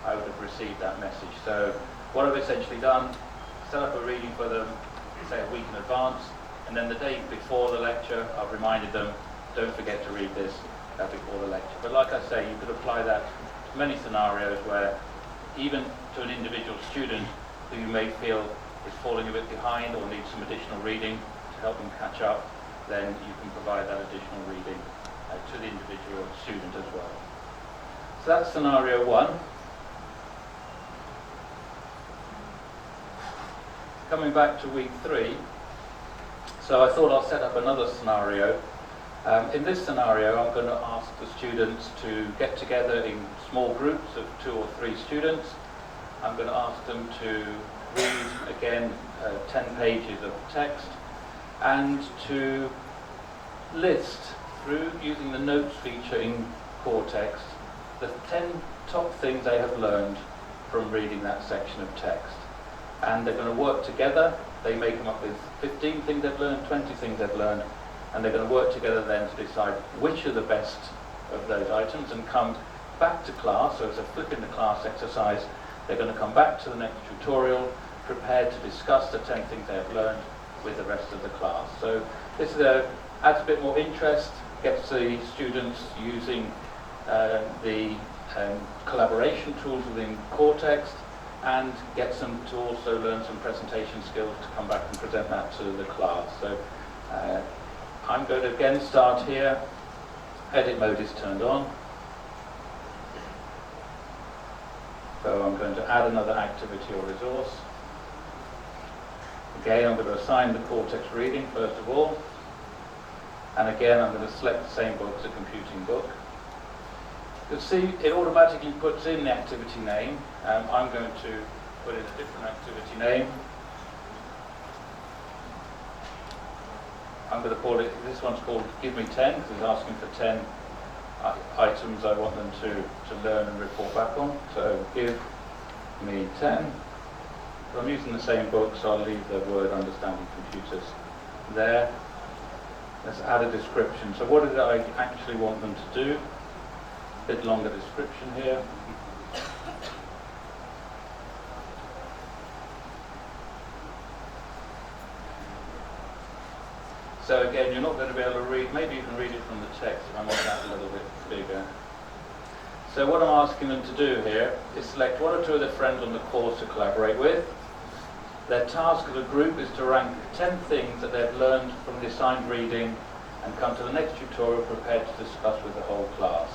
I would have received that message. So what I've essentially done, set up a reading for them, say a week in advance, and then the day before the lecture, I've reminded them, don't forget to read this before the lecture. But like I say, you could apply that to many scenarios where, even to an individual student who you may feel is falling a bit behind or needs some additional reading to help them catch up, then you can provide that additional reading to the individual student as well. So that's scenario 1. Coming back to week 3, so I thought I'll set up another scenario. In this scenario, I'm going to ask the students to get together in small groups of 2 or 3 students. I'm going to ask them to read, again, 10 pages of text, and to list, through using the notes feature in Kortext, the 10 top things they have learned from reading that section of text. And they're going to work together. They may come up with 15 things they've learned, 20 things they've learned, and they're going to work together then to decide which are the best of those items and come back to class. So it's a flip in the class exercise. They're going to come back to the next tutorial prepared to discuss the 10 things they have learned with the rest of the class. So this adds a bit more interest, gets the students using the collaboration tools within Kortext, and gets them to also learn some presentation skills to come back and present that to the class. So I'm going to again start here. Edit mode is turned on. So I'm going to add another activity or resource. Again, I'm going to assign the Kortext reading first of all. And again, I'm going to select the same book as a computing book. You'll see it automatically puts in the activity name. I'm going to put in a different activity name. I'm going to call it, this one's called Give Me 10, because it's asking for 10 items I want them to learn and report back on. So Give Me 10. But I'm using the same book, so I'll leave the word Understanding Computers there. Let's add a description. So what is it I actually want them to do? A bit longer description here. So again, you're not going to be able to read, maybe you can read it from the text if I make that a little bit bigger. So what I'm asking them to do here is select one or two of their friends on the course to collaborate with. Their task as a group is to rank 10 things that they've learned from the assigned reading and come to the next tutorial prepared to discuss with the whole class.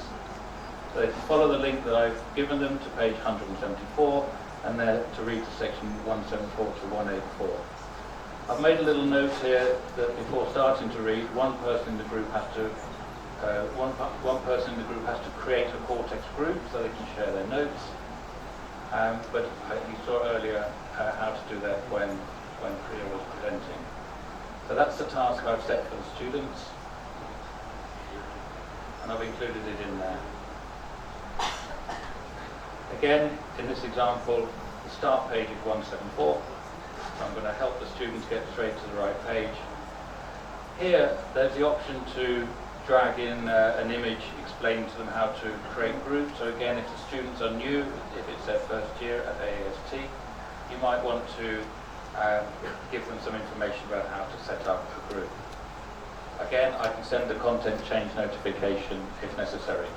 So they can follow the link that I've given them to page 174 and they're to read to section 174 to 184. I've made a little note here that before starting to read, one person in the group has to create a Kortext group so they can share their notes. But you saw earlier how to do that when Priya was presenting. So that's the task I've set for the students, and I've included it in there. Again, in this example, the start page is 174. So I'm going to help the students get straight to the right page. Here, there's the option to drag in an image explaining to them how to create groups. So again, if the students are new, if it's their first year at AAST, you might want to give them some information about how to set up a group. Again, I can send the content change notification if necessary.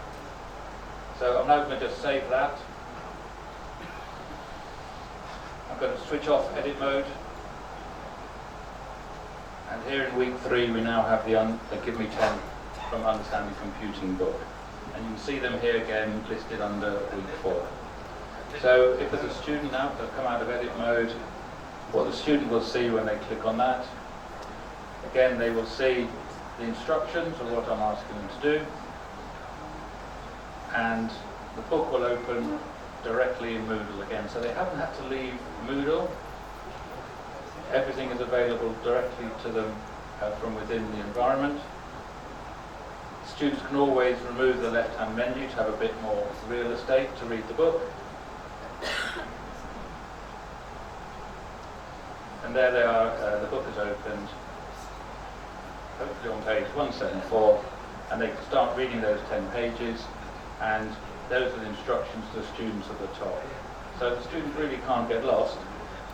So I'm now going to just save that. I'm going to switch off edit mode. And here in week 3 we now have the Give Me 10 from Understanding Computing book. And you can see them here again listed under week 4. So if there's a student now that's come out of edit mode, what the student will see when they click on that, again they will see the instructions of what I'm asking them to do, and the book will open directly in Moodle again. So they haven't had to leave Moodle. Everything is available directly to them from within the environment. Students can always remove the left-hand menu to have a bit more real estate to read the book. And there they are, the book is opened, hopefully on page 174, and they can start reading those 10 pages, and those are the instructions to the students at the top. So the students really can't get lost.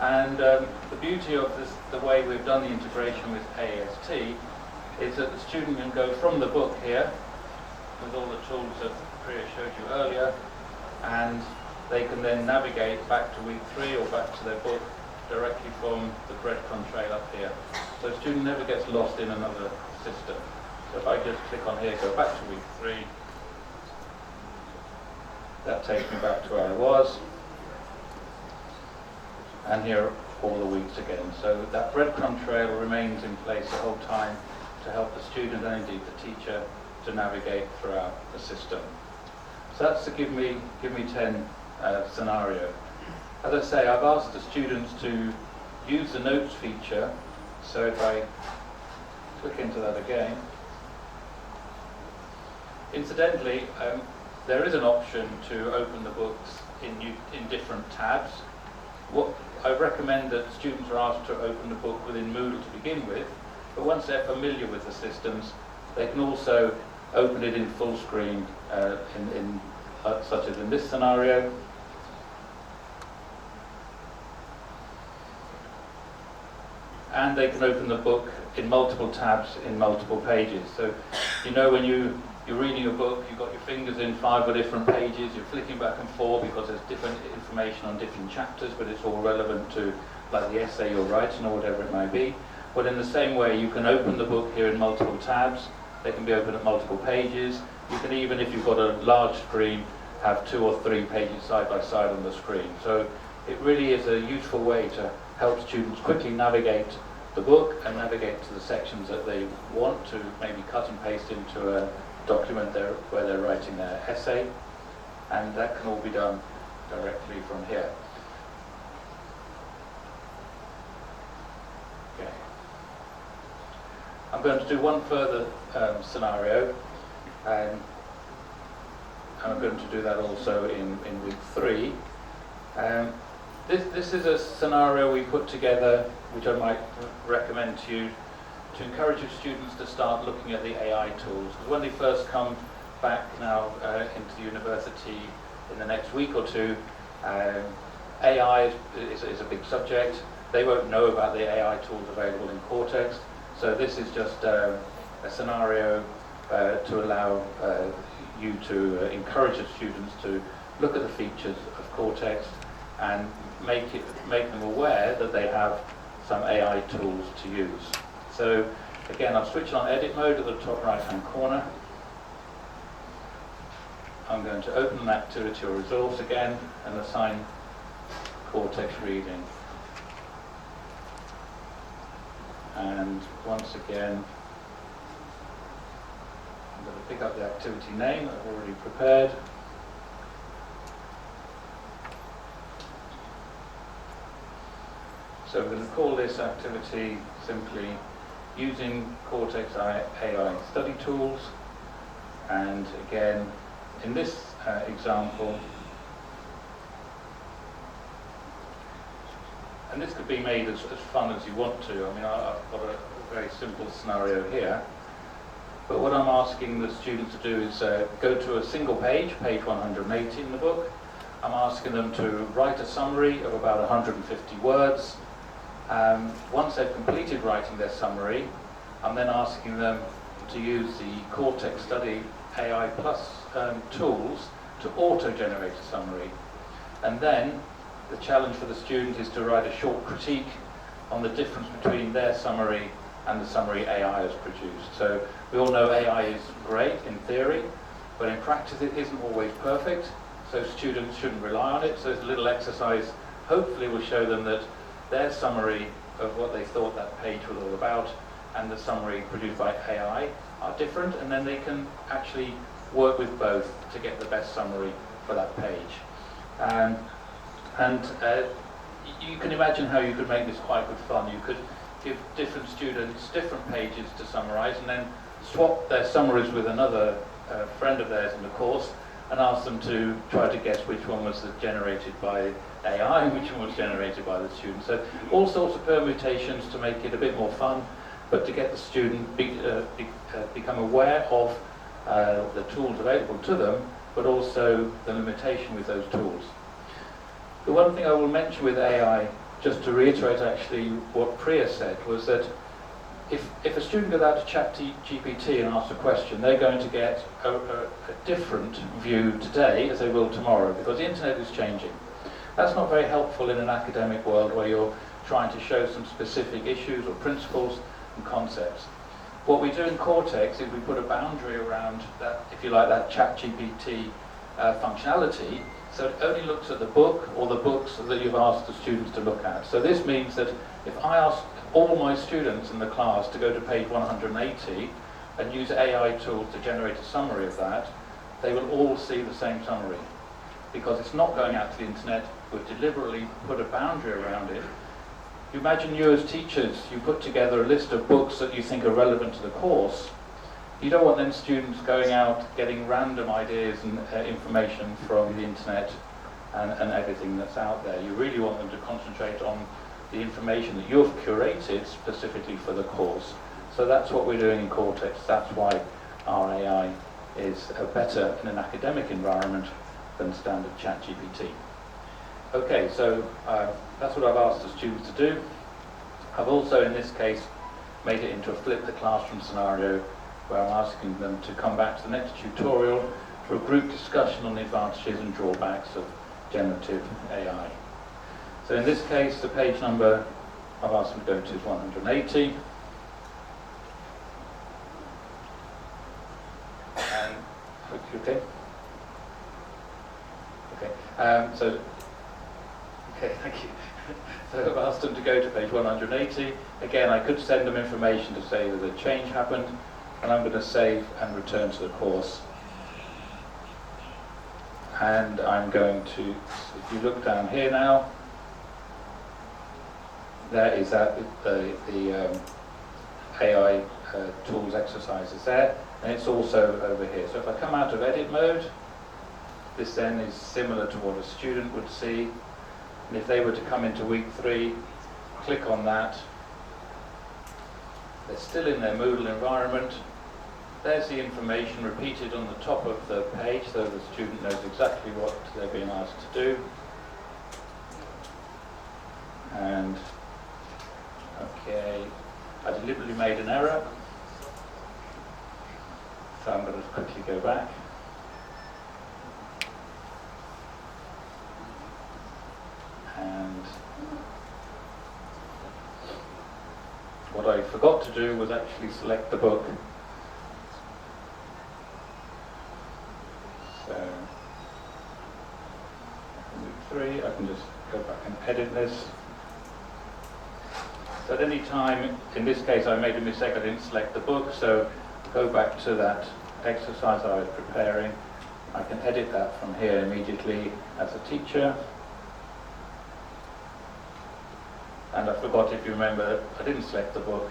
And the beauty of this, the way we've done the integration with AAST, is that the student can go from the book here, with all the tools that Priya showed you earlier, and they can then navigate back to week 3 or back to their book directly from the breadcrumb trail up here. So the student never gets lost in another system. So if I just click on here, go back to week 3, that takes me back to where I was. And here are all the weeks again. So that breadcrumb trail remains in place the whole time to help the student and indeed the teacher to navigate throughout the system. So that's the Give Me 10 scenario. As I say, I've asked the students to use the notes feature. So if I click into that again, incidentally, there is an option to open the books in different tabs. What I recommend that students are asked to open the book within Moodle to begin with, but once they're familiar with the systems, they can also open it in full screen, such as in this scenario. And they can open the book in multiple tabs in multiple pages. So, you know, when you're reading a book, you've got your fingers in 5 different pages, you're flicking back and forth because there's different information on different chapters, but it's all relevant to like the essay you're writing or whatever it may be. But in the same way, you can open the book here in multiple tabs. They can be opened at multiple pages. You can even, if you've got a large screen, have 2 or 3 pages side by side on the screen. So it really is a useful way to help students quickly navigate the book and navigate to the sections that they want to maybe cut and paste into a document where they're writing their essay. and that can all be done directly from here. Okay. I'm going to do one further scenario, and I'm going to do that also in week 3. This is a scenario we put together, which I might recommend to you, to encourage your students to start looking at the AI tools. Because when they first come back now into the university in the next week or two, AI is a big subject. They won't know about the AI tools available in Kortext. So this is just a scenario to allow you to encourage the students to look at the features of Kortext and make them aware that they have some AI tools to use. So again, I'll switch on edit mode at the top right hand corner. I'm going to open an activity or resource again and assign Kortext reading. And once again, I'm going to pick up the activity name that I've already prepared. So I'm going to call this activity simply using Kortext AI study tools. And again, in this example, and this could be made as fun as you want to. I mean, I've got a very simple scenario here. But what I'm asking the students to do is go to a single page, page 180 in the book. I'm asking them to write a summary of about 150 words. Once they've completed writing their summary, I'm then asking them to use the Kortext Study AI Plus tools to auto-generate a summary. And then the challenge for the student is to write a short critique on the difference between their summary and the summary AI has produced. So we all know AI is great in theory, but in practice it isn't always perfect, so students shouldn't rely on it. So this little exercise hopefully will show them that their summary of what they thought that page was all about and the summary produced by AI are different, and then they can actually work with both to get the best summary for that page. You can imagine how you could make this quite good fun. You could give different students different pages to summarize and then swap their summaries with another friend of theirs in the course and ask them to try to guess which one was generated by AI and which one was generated by the student. So all sorts of permutations to make it a bit more fun, but to get the student become aware of the tools available to them, but also the limitation with those tools. The one thing I will mention with AI, just to reiterate actually what Priya said, was that if a student goes out to ChatGPT and asks a question, they're going to get a different view today as they will tomorrow, because the internet is changing. That's not very helpful in an academic world where you're trying to show some specific issues or principles and concepts. What we do in Kortext is we put a boundary around that, if you like, that ChatGPT functionality, so it only looks at the book or the books that you've asked the students to look at. So this means that if I ask all my students in the class to go to page 180 and use AI tools to generate a summary of that, they will all see the same summary. Because it's not going out to the internet, we've deliberately put a boundary around it. You imagine you as teachers, you put together a list of books that you think are relevant to the course. You don't want then students going out getting random ideas and information from the internet and everything that's out there. You really want them to concentrate on the information that you've curated specifically for the course. So that's what we're doing in Kortext. That's why our AI is better in an academic environment than standard ChatGPT. Okay, so that's what I've asked the students to do. I've also, in this case, made it into a flip the classroom scenario where I'm asking them to come back to the next tutorial for a group discussion on the advantages and drawbacks of generative AI. So in this case, the page number I've asked them to go to is 180. And, okay? Okay, okay, thank you. So I've asked them to go to page 180. Again, I could send them information to say that a change happened, and I'm going to save and return to the course. and I'm going to, if you look down here now, there is that the AI tools exercises there, and it's also over here. So if I come out of edit mode, this then is similar to what a student would see. And if they were to come into week 3, click on that, they're still in their Moodle environment. There's the information repeated on the top of the page, so the student knows exactly what they're being asked to do. And, okay, I deliberately made an error, so I'm going to quickly go back. And what I forgot to do was actually select the book. So, week 3, I can just go back and edit this. So at any time, in this case I made a mistake, I didn't select the book, so go back to that exercise I was preparing. I can edit that from here immediately as a teacher. And I forgot, if you remember, I didn't select the book,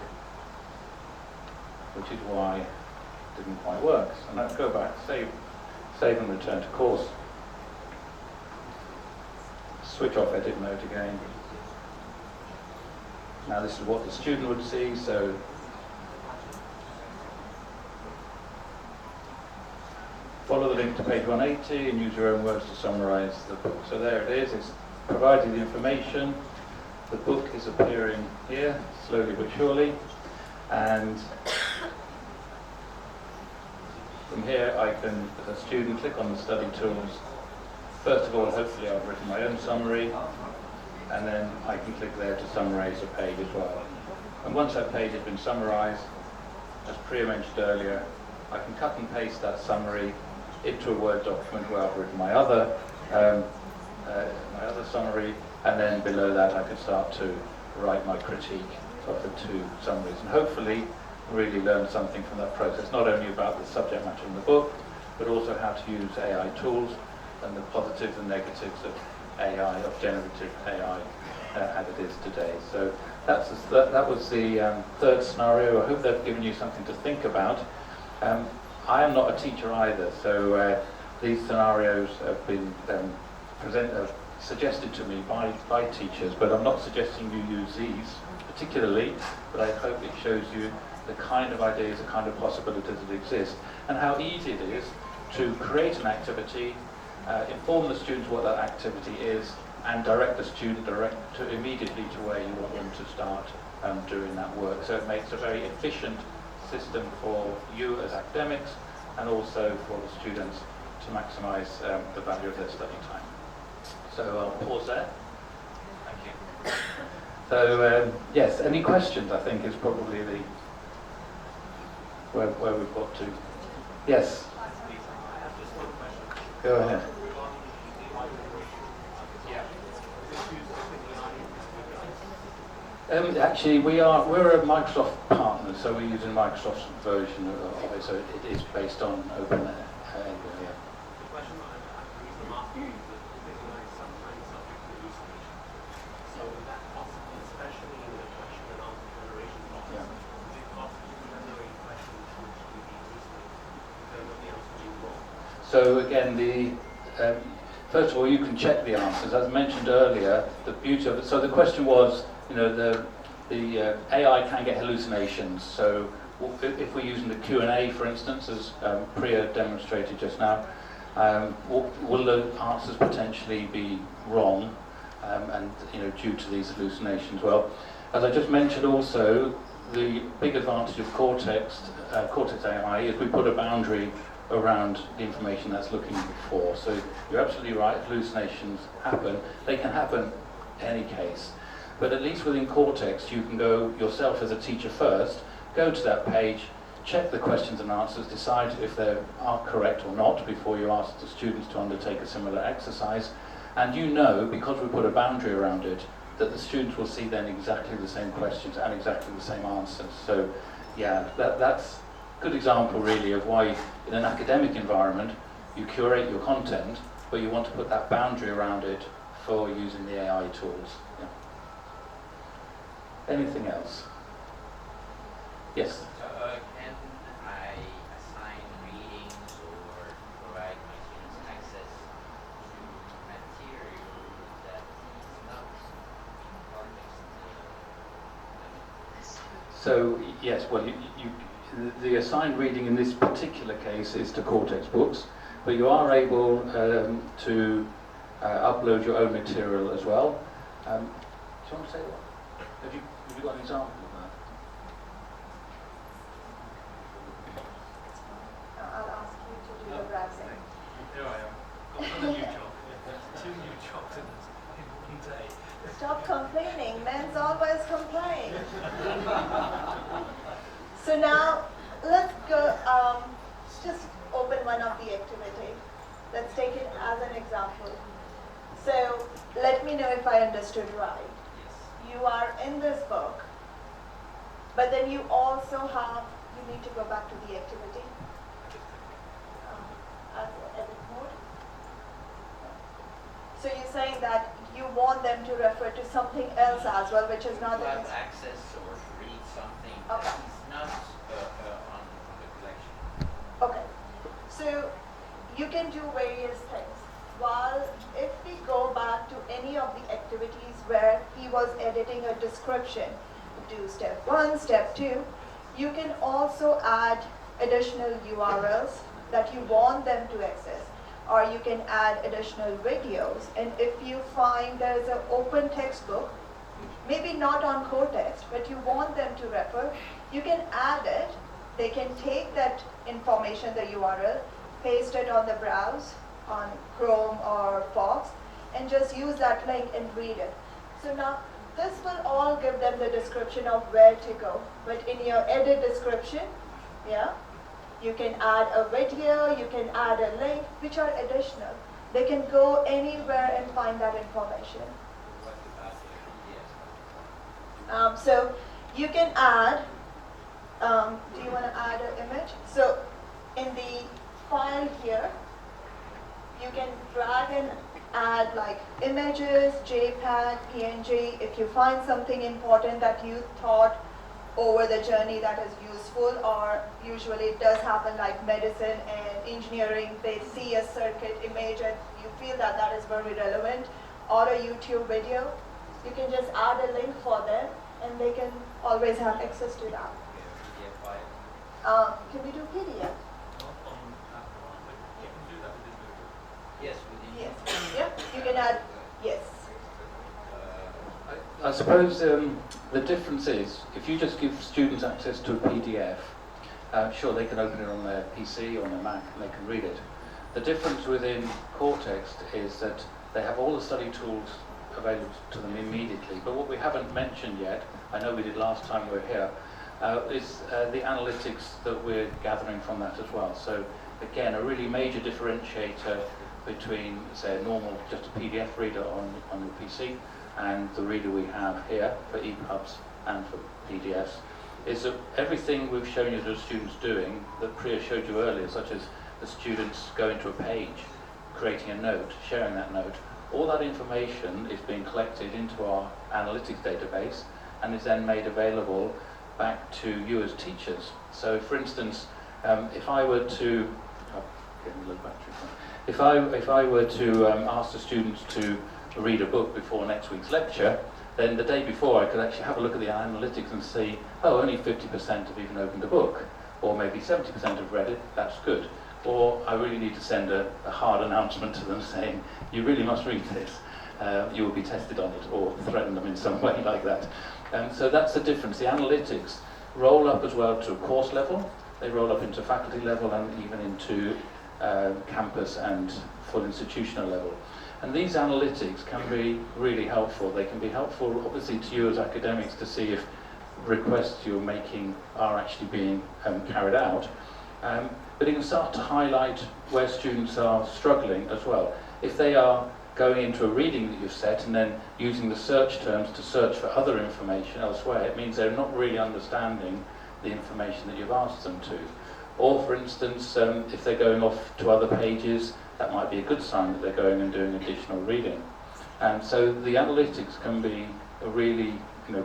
which is why it didn't quite work. So let's go back, save and return to course. Switch off edit mode again. Now this is what the student would see, so follow the link to page 180 and use your own words to summarize the book. So there it is, it's provided the information. The book is appearing here, slowly but surely, and from here I can, as a student, click on the study tools. First of all, hopefully I've written my own summary, and then I can click there to summarize a page as well. And once that page has been summarized, as Priya mentioned earlier, I can cut and paste that summary into a Word document where I've written my other summary, and then below that I could start to write my critique of the 2 summaries, and hopefully really learn something from that process, not only about the subject matter in the book, but also how to use AI tools and the positives and negatives of AI, of generative AI, as it is today. So that was the 3rd scenario. I hope they've given you something to think about. I am not a teacher either, so these scenarios have been suggested to me by teachers, but I'm not suggesting you use these particularly, but I hope it shows you the kind of ideas, the kind of possibilities that exist, and how easy it is to create an activity, inform the students what that activity is, and direct the student immediately to where you want them to start doing that work. So it makes a very efficient system for you as academics, and also for the students to maximise the value of their study time. So I'll pause there. Thank you. So yes, any questions? I think is probably the where we've got to. Yes. Go ahead. Actually, we're a Microsoft partner, so we're using Microsoft's version of it, so it is based on open yeah. The question I'm asking is that recognize sometimes subject to hallucination. So is that possible, especially in the question and answer generation process? Yeah. Is it possible to generate questions which will be hallucinated in terms of the answer being wrong? So again, first of all, you can check the answers. As mentioned earlier, the beauty of it. So the question was, the AI can get hallucinations. So if we're using the Q&A, for instance, as Priya demonstrated just now, will the answers potentially be wrong, and due to these hallucinations? Well, as I just mentioned, also the big advantage of Kortext AI is we put a boundary around the information that's looking for. So you're absolutely right, hallucinations happen. They can happen in any case. But at least within Kortext, you can go yourself as a teacher first, go to that page, check the questions and answers, decide if they are correct or not before you ask the students to undertake a similar exercise. And because we put a boundary around it, that the students will see then exactly the same questions and exactly the same answers. So yeah, that's a good example really of why in an academic environment you curate your content, but you want to put that boundary around it for using the AI tools. Yeah. Anything else? Yes? So, can I assign readings or provide my students access to material that is not in Kortext? So yes, well, the assigned reading in this particular case is to Kortext books, but you are able to upload your own material as well. Do you want to say that? Have you got an example of that? I'll ask you to do the browsing. Here I am. Got another new job. 2 new jobs in one day. Stop complaining. Men's always complain. So now, let's go, just open one of the activity. Let's take it as an example. So, let me know if I understood right. You are in this book, but then you also have, you need to go back to the activity. As edit mode. So you're saying that you want them to refer to something else as well, which is not To the have access or to read something Okay. that is not on the collection. Okay, so you can do various things. While if we go back to any of the activities where he was editing a description, do step 1, step 2, you can also add additional URLs that you want them to access, or you can add additional videos. And if you find there's an open textbook, maybe not on Kortext, but you want them to refer, you can add it. They can take that information, the URL, paste it on the browse, on Chrome or Fox, and just use that link and read it. So now, this will all give them the description of where to go. But in your edit description, yeah, you can add a video, you can add a link, which are additional. They can go anywhere and find that information. What about the PDF? So you can add, do you want to add an image? So in the file here, you can drag and add like images, JPEG, PNG. If you find something important that you thought over the journey that is useful, or usually it does happen like medicine and engineering, they see a circuit image and you feel that that is very relevant, or a YouTube video, you can just add a link for them and they can always have access to that. PDF file? Can we do PDF? Not on that one, but you can do that within Google. Yes, within. Yes. Yeah, you can add, yes. I suppose the difference is, if you just give students access to a PDF, sure, they can open it on their PC or on their Mac and they can read it. The difference within Kortext is that they have all the study tools available to them immediately. But what we haven't mentioned yet, I know we did last time we were here, is the analytics that we're gathering from that as well. So again, a really major differentiator between, say, a normal, just a PDF reader on your PC and the reader we have here for EPUBs and for PDFs, is that everything we've shown you the students doing, that Priya showed you earlier, such as the students going to a page, creating a note, sharing that note, all that information is being collected into our analytics database and is then made available back to you as teachers. So for instance, if I were to, if I were to ask the students to read a book before next week's lecture, then the day before I could actually have a look at the analytics and see, oh, only 50% have even opened a book, or maybe 70% have read it, that's good. Or I really need to send a hard announcement to them saying, you really must read this, you will be tested on it, or threaten them in some way like that. So that's the difference. The analytics roll up as well to a course level, they roll up into faculty level and even into campus and full institutional level. And these analytics can be really helpful. They can be helpful, obviously, to you as academics to see if requests you're making are actually being carried out. But it can start to highlight where students are struggling as well. If they are going into a reading that you've set and then using the search terms to search for other information elsewhere, it means they're not really understanding the information that you've asked them to. Or, for instance, if they're going off to other pages that might be a good sign that they're going and doing additional reading. And so the analytics can be a really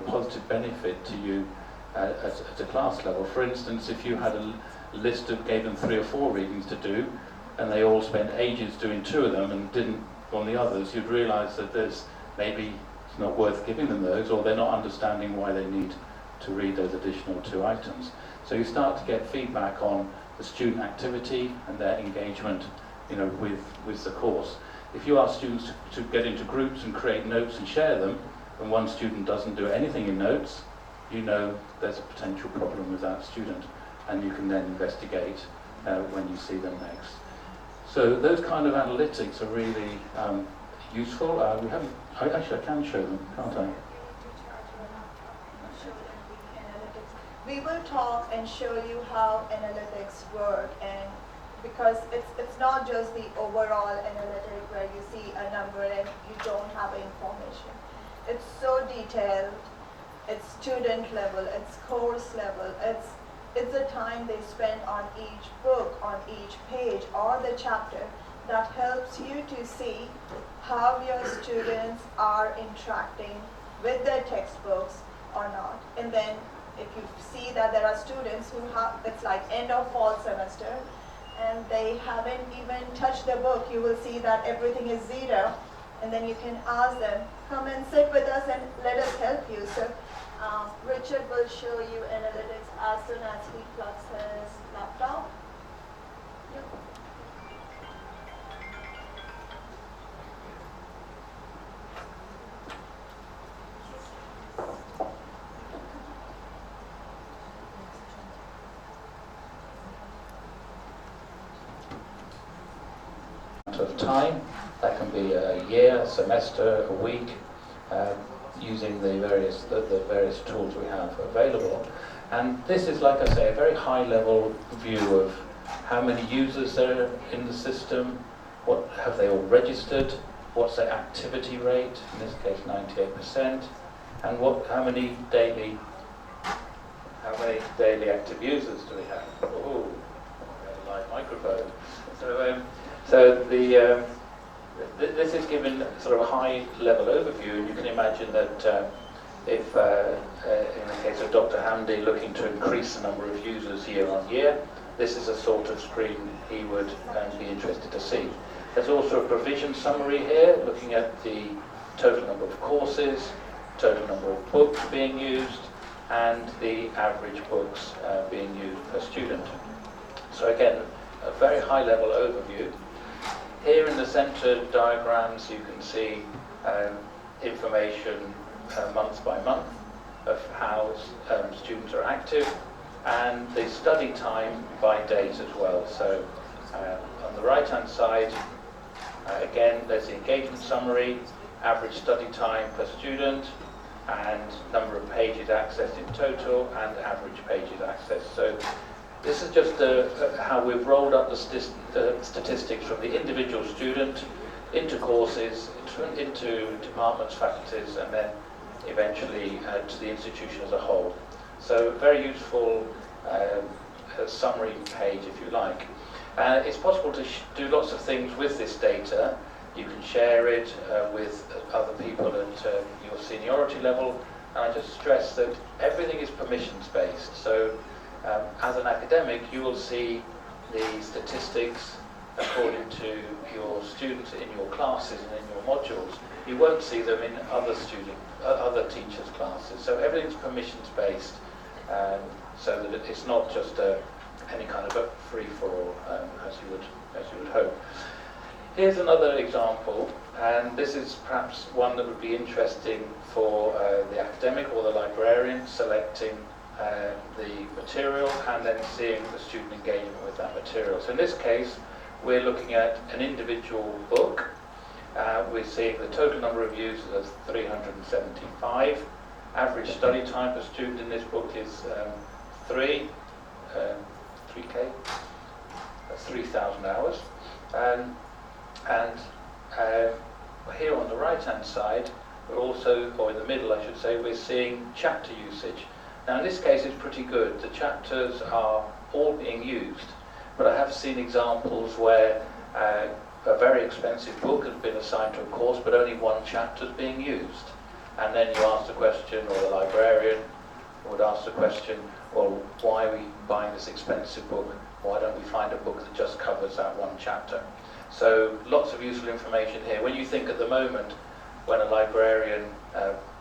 positive benefit to you at a class level. For instance, if you had a list of, gave them 3 or 4 readings to do, and they all spent ages doing 2 of them and didn't on the others, you'd realise that there's maybe it's not worth giving them those, or they're not understanding why they need to read those additional 2 items. So you start to get feedback on the student activity and their engagement, with the course. If you ask students to get into groups and create notes and share them, and one student doesn't do anything in notes, there's a potential problem with that student, and you can then investigate when you see them next. So those kind of analytics are really useful. I can show them, can't I? We will talk and show you how analytics work, and because it's not just the overall analytic where you see a number and you don't have information. It's so detailed, it's student level, it's course level, it's the time they spend on each book, on each page or the chapter that helps you to see how your students are interacting with their textbooks or not. And then if you see that there are students who have, it's like end of fall semester, and they haven't even touched the book, you will see that everything is 0, and then you can ask them, come and sit with us and let us help you. So Richard will show you analytics as soon as he plugs his laptop. Yep. Of time, that can be a year, a semester, a week, using the various tools we have available. And this is, like I say, a very high level view of how many users there are in the system, what have they all registered, what's their activity rate, in this case 98%, and how many daily active users do we have? Oh, we have a live microphone. So this is given sort of a high-level overview, and you can imagine that if, in the case of Dr. Hamdi, looking to increase the number of users year on year, this is a sort of screen he would be interested to see. There's also a provision summary here, looking at the total number of courses, total number of books being used, and the average books being used per student. So again, a very high-level overview. Here in the center diagrams you can see information month by month of how students are active, and the study time by date as well. So on the right hand side, again there's the engagement summary, average study time per student, and number of pages accessed in total, and average pages accessed. So this is just how we've rolled up the statistics from the individual student into courses, into departments, faculties, and then eventually to the institution as a whole. So very useful summary page, if you like. It's possible to do lots of things with this data. You can share it with other people at your seniority level, and I just stress that everything is permissions based. So as an academic, you will see the statistics according to your students in your classes and in your modules. You won't see them in other teachers' classes. So everything's permissions based, so that it's not just any kind of a free-for-all, as you would hope. Here's another example, and this is perhaps one that would be interesting for the academic or the librarian, selecting the material and then seeing the student engagement with that material. So in this case, we're looking at an individual book. We're seeing the total number of users as 375. Average study time per student in this book is 3K. That's 3,000 hours. And here on the right-hand side, we're also, or in the middle I should say, we're seeing chapter usage. Now in this case it's pretty good. The chapters are all being used, but I have seen examples where a very expensive book has been assigned to a course, but only one chapter is being used. And then you ask the question, or the librarian would ask the question, well, why are we buying this expensive book? Why don't we find a book that just covers that one chapter? So lots of useful information here. When you think at the moment, when a librarian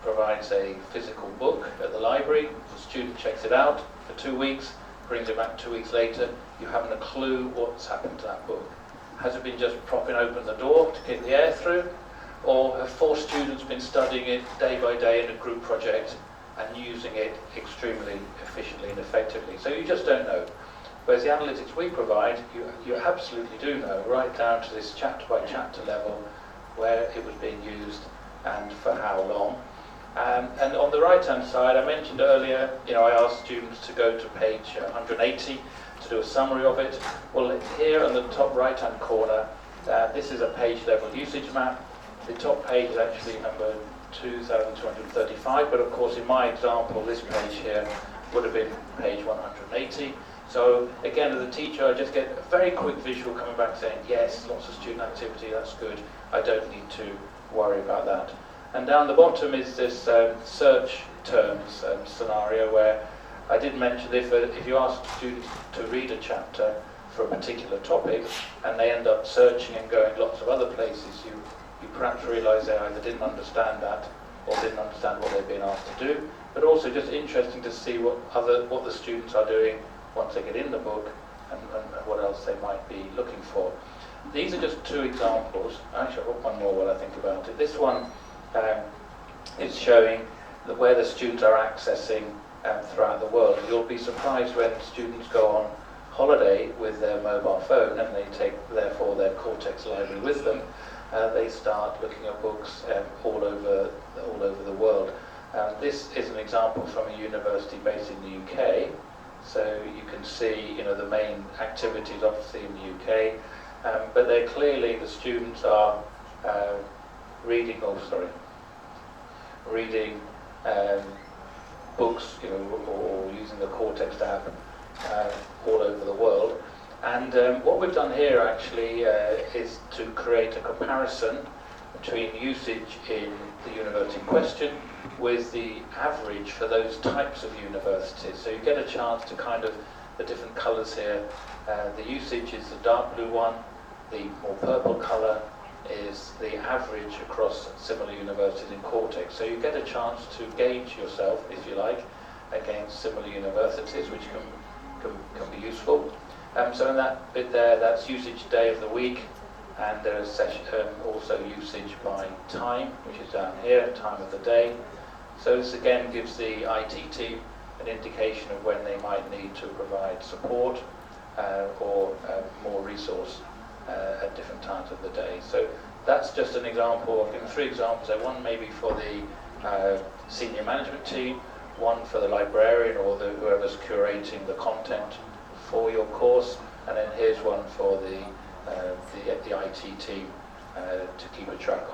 provides a physical book at the library, the student checks it out for 2 weeks, brings it back 2 weeks later, you haven't a clue what's happened to that book. Has it been just propping open the door to get the air through? Or have 4 students been studying it day by day in a group project and using it extremely efficiently and effectively? So you just don't know. Whereas the analytics we provide, you absolutely do know, right down to this chapter by chapter level, where it was being used and for how long. And on the right hand side, I mentioned earlier, I asked students to go to page 180 to do a summary of it. Well, here on the top right hand corner, this is a page level usage map. The top page is actually number 2235, but of course in my example, this page here would have been page 180. So again, as a teacher, I just get a very quick visual coming back saying, yes, lots of student activity, that's good. I don't need to worry about that. And down the bottom is this search terms scenario where I did mention if you ask students to read a chapter for a particular topic and they end up searching and going lots of other places, you perhaps realise they either didn't understand that or didn't understand what they've been asked to do, but also just interesting to see what the students are doing once they get in the book and what else they might be looking for. These are just 2 examples. Actually, I've got one more while I think about it. This one is showing where the students are accessing throughout the world. You'll be surprised when students go on holiday with their mobile phone and they take, therefore, their Kortext library with them. They start looking at books all over the world. This is an example from a university based in the UK. So you can see, the main activities obviously in the UK, but they're clearly the students are reading books, or using the Kortext app all over the world. And what we've done here actually is to create a comparison between usage in the university in question with the average for those types of universities. So you get a chance to the different colours here. The usage is the dark blue one, the more purple colour is the average across similar universities in Kortext. So you get a chance to gauge yourself, if you like, against similar universities, which can be useful. So in that bit there, that's usage day of the week, and there's also usage by time, which is down here, time of the day. So this again gives the IT team an indication of when they might need to provide support or more resource at different times of the day. So that's just an example. I've given 3 examples there. One maybe for the senior management team, one for the librarian or whoever's curating the content for your course, and then here's one for the IT team to keep a track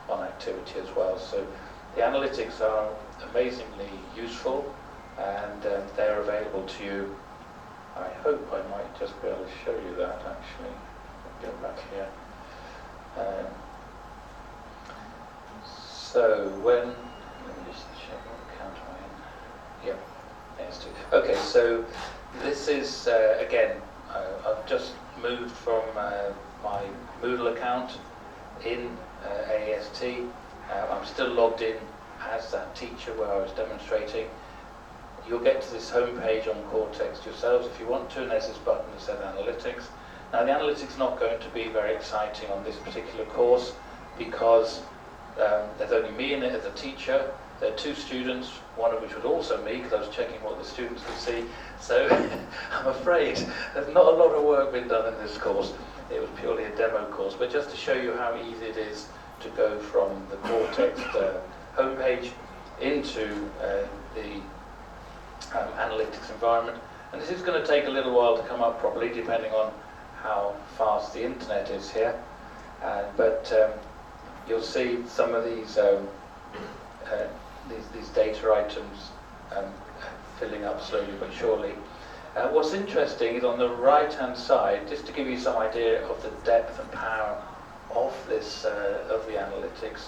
on activity as well. So the analytics are amazingly useful, and they're available to you. I hope I might just be able to show you that actually. Go back here. So let me just check what account am I in. Yep, there's 2. Okay, so this is again, I've just moved from my Moodle account in AEST. I'm still logged in as that teacher where I was demonstrating. You'll get to this home page on Kortext yourselves if you want to, and there's this button that says Analytics. Now the analytics is not going to be very exciting on this particular course because there's only me in it as a teacher. There are 2 students, one of which was also me because I was checking what the students could see. So I'm afraid there's not a lot of work been done in this course. It was purely a demo course, but just to show you how easy it is to go from the Kortext homepage into the analytics environment. And this is going to take a little while to come up properly, depending on how fast the internet is here. But you'll see some of these data items filling up slowly but surely. What's interesting is on the right-hand side, just to give you some idea of the depth and power of this of the analytics.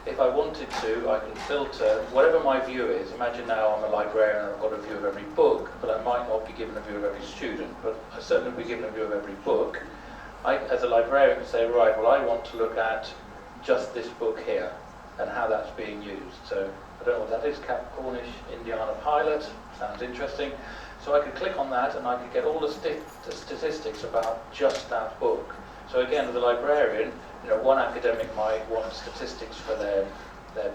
If I wanted to, I can filter whatever my view is. Imagine now I'm a librarian and I've got a view of every book, but I might not be given a view of every student, but I certainly will be given a view of every book. I, as a librarian, can say, right, well, I want to look at just this book here and how that's being used. So I don't know what that is, Cap Cornish Indiana Pilot, sounds interesting. So I could click on that and I could get all the statistics about just that book. So again, as a librarian, you know, one academic might want statistics for their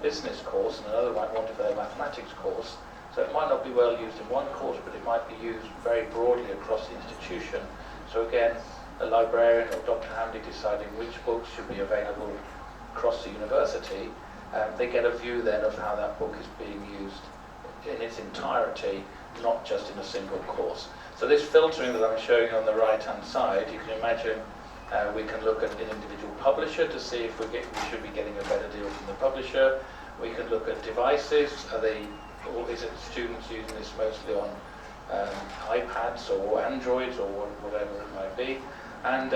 business course and another might want it for their mathematics course. So it might not be well used in one course, but it might be used very broadly across the institution. So again, a librarian or Dr. Hamdi deciding which books should be available across the university, they get a view then of how that book is being used in its entirety, not just in a single course. So this filtering that I'm showing on the right-hand side, you can imagine we can look at an individual publisher to see if we should be getting a better deal from the publisher. We can look at devices. Or is it students using this mostly on iPads or Androids or whatever it might be? And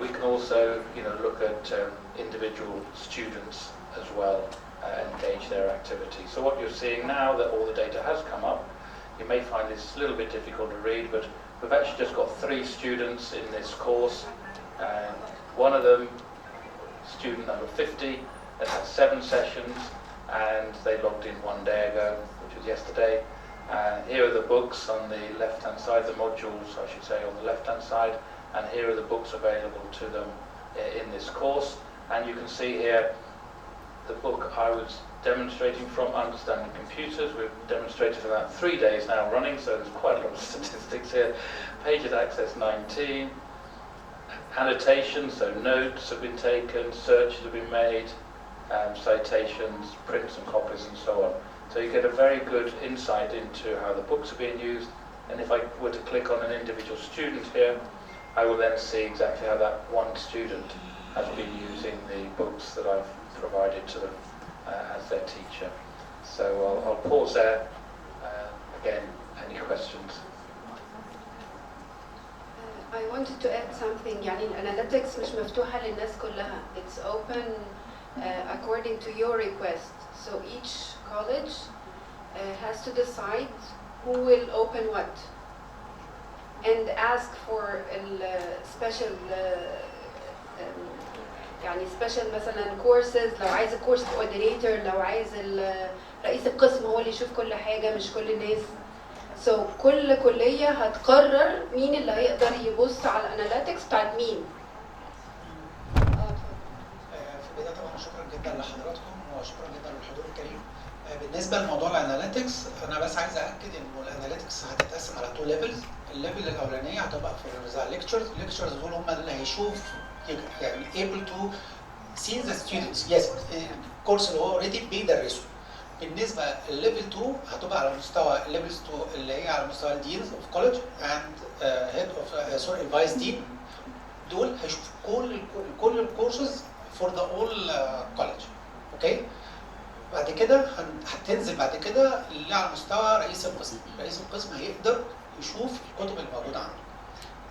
we can also, you know, look at individual students as well and gauge their activity. So what you're seeing now that all the data has come up, you may find this a little bit difficult to read, but we've actually just got 3 students in this course. One of them, student number 50, has had 7 sessions and they logged in 1 day ago, which was yesterday. Here are the books on the left-hand side, the modules, I should say, on the left-hand side, and here are the books available to them in this course. And you can see here the book I was demonstrating from, Understanding Computers. We've demonstrated for about 3 days now running, so there's quite a lot of statistics here. Pages access 19. Annotations, so notes have been taken, searches have been made, citations, prints and copies and so on. So you get a very good insight into how the books are being used. And if I were to click on an individual student here, I will then see exactly how that one student has been using the books that I've provided to them as their teacher. So I'll pause there. Again, any questions? I wanted to add something. يعني الاناليتكس مش مفتوحة للناس كلها. It's open according to your request. So each college has to decide who will open what and ask for special يعني special مثلا courses. لو عايز الكورس coordinator، لو عايز رئيس القسم هو اللي يشوف كل حاجة مش كل الناس. So كل كلية هتقرر مين اللي هيقدر يبص على الاناليتكس بتاعت مين. في البداية طبعا شكرا جدا لحضراتكم وشكرا جدا للحضور الكريم. بالنسبة لموضوع الاناليتكس انا بس عايز اكد ان الاناليتكس هتتقسم على 2 ليفلز. الليفل الاولانية هتبقى في ذا ليكتشرز دول هم اللي هيشوف يعني able to see the students. yes الكورس اللي هو اوريدي بيدرسه. بالنسبه لليفل 2 هتبقى على مستوى الليفل 2 اللي هي على مستوى الدينز اوف كولج اند هيد اوف سوري الفايس دين. دول هيشوفوا كل الكورسز فور ذا اول كولج. اوكي. بعد كده هتنزل بعد كده اللي على مستوى رئيس القسم. رئيس القسم هيقدر يشوف الكتب اللي موجوده عنده.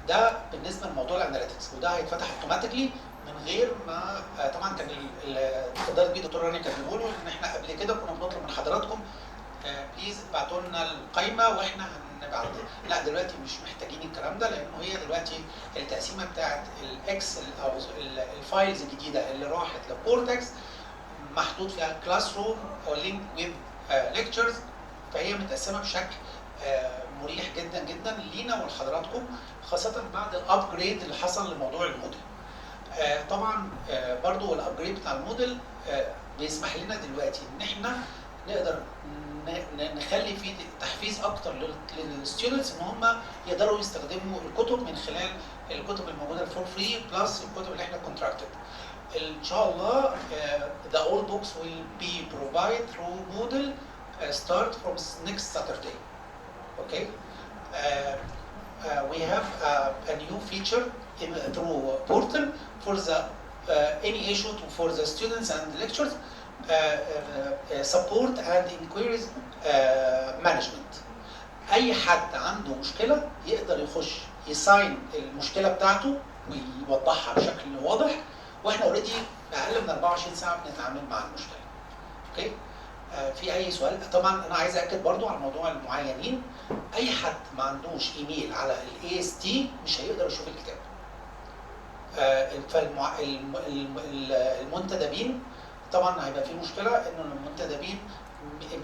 ده بالنسبه لموضوع الاناليتكس وده هيتفتح اوتوماتيكلي من غير ما طبعا كان اتفضلت بيه دكتور رانيا كان بيقولوا ان احنا قبل كده كنا بنطلب من حضراتكم بليز ابعتوا لنا القايمه واحنا هنبعت. لا دلوقتي مش محتاجين الكلام ده لانه هي دلوقتي التقسيمه بتاعت الاكسل او الفايلز الجديده اللي راحت لكورتكست محطوط فيها الكلاس روم او لينك ويب ليكتشرز. فهي متقسمه بشكل مريح جدا جدا لينا ولحضراتكم خاصه بعد الابجريد اللي حصل لموضوع الموديل. طبعا برضو الابجريد بتاع الموديل بيسمح لنا دلوقتي ان احنا نقدر نخلي فيه تحفيز اكتر للستودنتس ان هم يقدروا يستخدموا الكتب من خلال الكتب الموجوده فور فري بلس الكتب اللي احنا كونتراكتد. ان شاء الله the all books will be provided through Moodle start from next Saturday. Okay. We have a new feature through portal for the any issue for the students and the lecturers support and inquiries management. اي حد عنده مشكله يقدر يخش يساين المشكله بتاعته ويوضحها بشكل واضح واحنا اوريدي اقل من 24 ساعه بنتعامل مع المشكله. اوكي؟ في اي سؤال؟ طبعا انا عايز اكد برضو على موضوع المعينين، اي حد ما عندوش ايميل على الاي اس تي مش هيقدر يشوف الكتاب. فالمنتدبين طبعا هيبقى في مشكله انه المنتدبين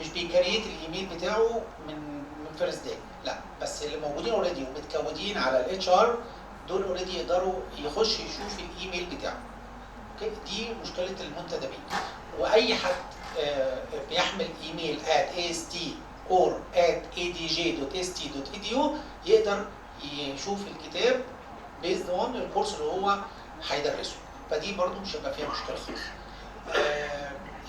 مش بيكريت الايميل بتاعه من فيرست داي، لا، بس اللي موجودين اوريدي ومتكودين على الاتش ار دول اوريدي يقدروا يخش يشوف الايميل بتاعه. اوكي؟ دي مشكله المنتدبين. واي حد بيحمل ايميل @ast or @adj.st.edu يقدر يشوف الكتاب based on الكورس اللي هو هيدرسه، فدي برضو مش هيبقى فيها مشكله خالص.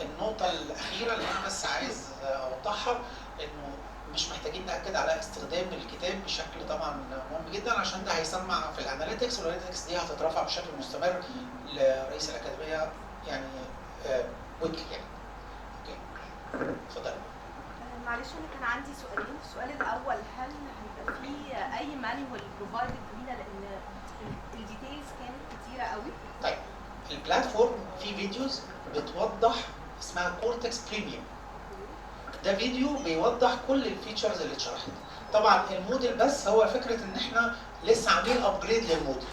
النقطه الاخيره اللي انا بس عايز اوضحها انه مش محتاجين ناكد على استخدام الكتاب بشكل طبعا مهم جدا، عشان ده هيسمع في الاناليتكس، والاناليتكس دي هتترفع بشكل مستمر لرئيس الاكاديميه يعني ويكلي يعني. اوكي، اتفضل. معلش انا كان عندي سؤالين. السؤال الاول، هل هيبقى في اي مانيوال بروفايدد لينا لان الديتيلز كانت كتيره قوي؟ طيب البلاتفورم فيه فيديوز بتوضح اسمها كورتكس بريميوم. ده فيديو بيوضح كل الفيتشرز اللي اتشرحت. طبعا الموديل بس هو فكره ان احنا لسه عاملين ابجريد للموديل.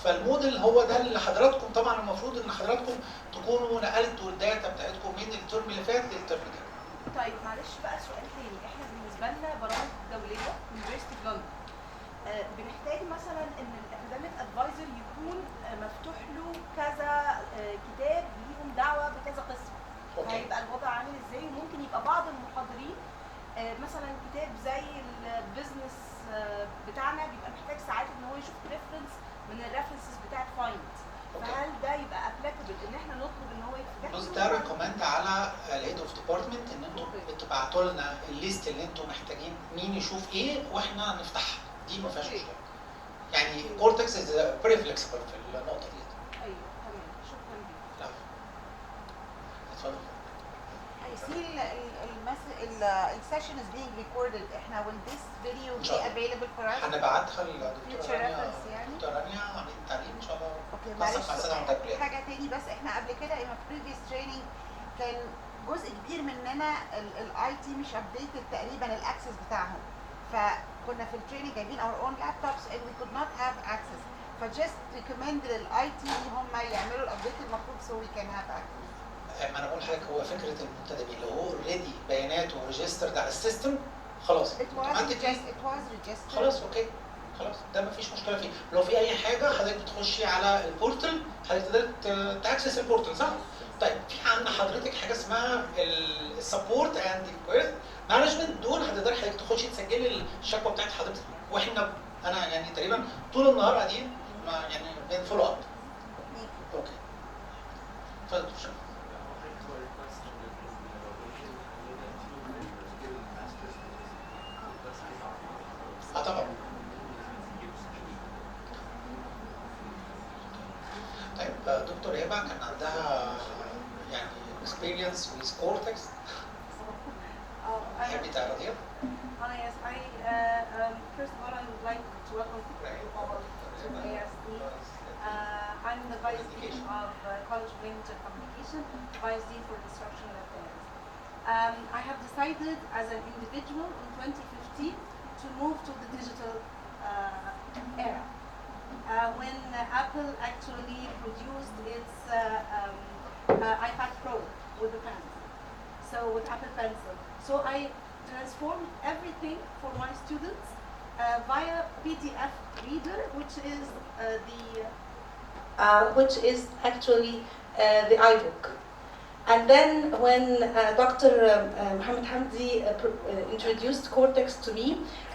فالموديل هو ده اللي حضراتكم طبعا المفروض ان حضراتكم تكونوا نقلتوا الداتا بتاعتكم من الترم اللي فات للترم ده. طيب معلش بقى سؤال تاني، احنا بالنسبه لنا برامج دوليه يونيفرستي اوف لندن بنحتاج مثلا ان الاكاديميك ادفايزر يكون مفتوح له كذا كتاب ليهم دعوه بكذا قسم. هيبقى الوضع عامل ازاي؟ وممكن يبقى بعض المحاضرين مثلا كتاب زي البيزنس بتاعنا بيبقى محتاج ساعات ان هو يشوف ريفرنس من الريفرنسز بتاعت فايند، فهل ده يبقى ابليكابل ان احنا نطلب ان هو يفتح؟ بص، ده ريكومند على الهيد اوف ديبارتمنت ان انتم بتبعتوا لنا الليست اللي انتم محتاجين مين يشوف ايه واحنا نفتحها، دي ما فيهاش مشكله. يعني كورتكس از فيري فليكسبل في النقطه دي. ايوه تمام، شكرا ليك. لا اتفضل. I see السيشن is being recorded. احنا will this video be available for us? هنبعتها للدكتوره Future رانيا. reference يعني؟ دكتوره رانيا عميد التعليم ان شاء الله. اوكي نسق معلش مع السادة المتابعين. حاجه تاني بس، احنا قبل كده in a previous training كان جزء كبير مننا الاي تي مش ابديتد تقريبا الاكسس بتاعهم، فكنا في التريننج جايبين our own laptops and we could not have access. فجست recommend للاي تي هم يعملوا الابديت المطلوب so we can have access. ما انا بقول لحضرتك هو فكره المنتدبين لو هو اوريدي بياناته ريجسترد على السيستم خلاص it was registered. خلاص اوكي، خلاص ده ما فيش مشكله فيه. لو في اي حاجه حضرتك بتخشي على البورتال حضرتك تقدر تاكسس البورتال صح؟ طيب في عندنا حضرتك حاجه اسمها السبورت اند مانجمنت، دول هتقدر حضرتك تخشي تسجلي الشكوى بتاعت حضرتك، واحنا انا يعني تقريبا طول النهار قاعدين يعني بنفولو اب. اوكي اتفضل. طبعا. طيب دكتور هبه كان عندها يعني experience with Kortext. تحبي تعرضيها؟ Yes, first of all, I would like to welcome you all to ASD. I'm the Vice Dean of College of Language and Communication, Vice Dean for Instructional Affairs. I have decided as an individual in 2015 to move to the digital era. When Apple actually produced its iPad Pro with the pen, so with Apple Pencil. So I transformed everything for my students via PDF reader, which is actually the iBook. And then when Dr. Mohammed Hamdi introduced Kortext to me,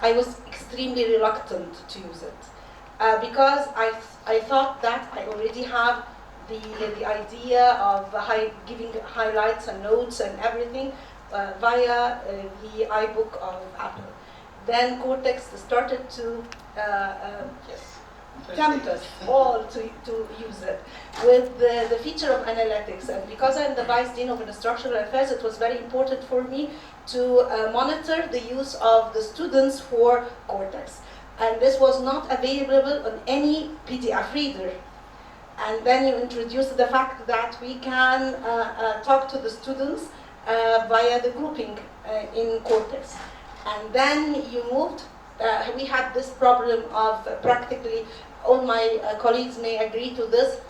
I was extremely reluctant to use it because I thought that I already have the idea of giving highlights and notes and everything via the iBook of Apple. Then Kortext started to tempt us all to use it with the feature of analytics. And because I'm the Vice Dean of Instructional Affairs, it was very important for me to monitor the use of the students for Kortext. And this was not available on any PDF reader. And then you introduced the fact that we can talk to the students via the grouping in Kortext. And then you moved, we had this problem of practically, all my colleagues may agree to this,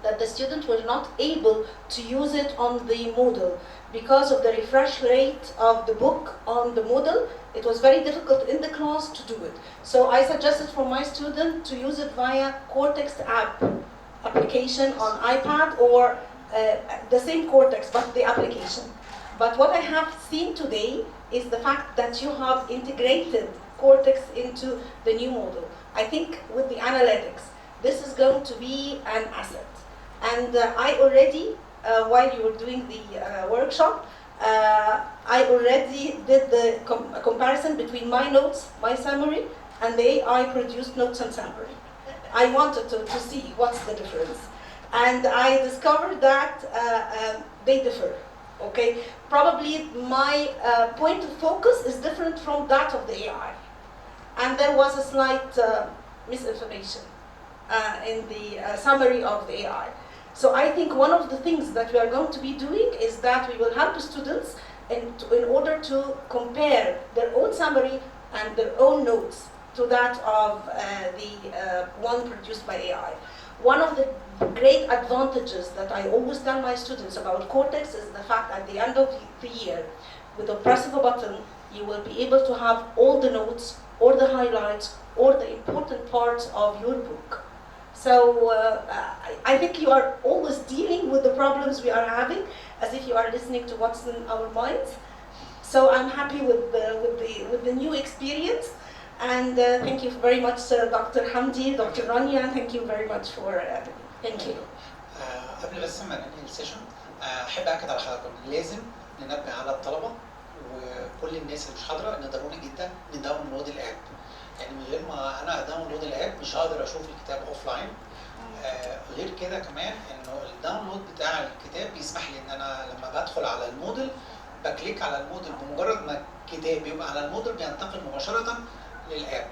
that the students were not able to use it on the Moodle. Because of the refresh rate of the book on the Moodle, it was very difficult in the class to do it. So I suggested for my student to use it via Kortext application on iPad, or the same Kortext, but the application. But what I have seen today is the fact that you have integrated Kortext into the new model. I think with the analytics, this is going to be an asset. And I already, while you were doing the workshop, I already did the comparison between my notes, my summary, and the AI produced notes and summary. I wanted to see what's the difference. And I discovered that they differ, okay? Probably my point of focus is different from that of the AI. And there was a slight misinformation in the summary of the AI. So I think one of the things that we are going to be doing is that we will help students in order to compare their own summary and their own notes to that of the one produced by AI. One of the great advantages that I always tell my students about Kortext is the fact at the end of the year, with the press of a button, you will be able to have all the notes or the highlights or the important parts of your book. So I think you are always dealing with the problems we are having as if you are listening to what's in our minds. So I'm happy with the new experience. And thank you very much, Dr. Hamdi, Dr. Rania. Thank you very much for thank you. قبل بس ما ننهي السيشن احب اكد على حضراتكم لازم ننبه على الطلبه وكل الناس اللي مش حاضره ان ضروري جدا نداونلود الاب. يعني من غير ما انا اداونلود الاب مش هقدر اشوف الكتاب اوف لاين. غير كده كمان انه الداونلود بتاع الكتاب بيسمح لي ان انا لما بدخل على الموديل بكليك على الموديل، بمجرد ما الكتاب يبقى على الموديل بينتقل مباشره للاب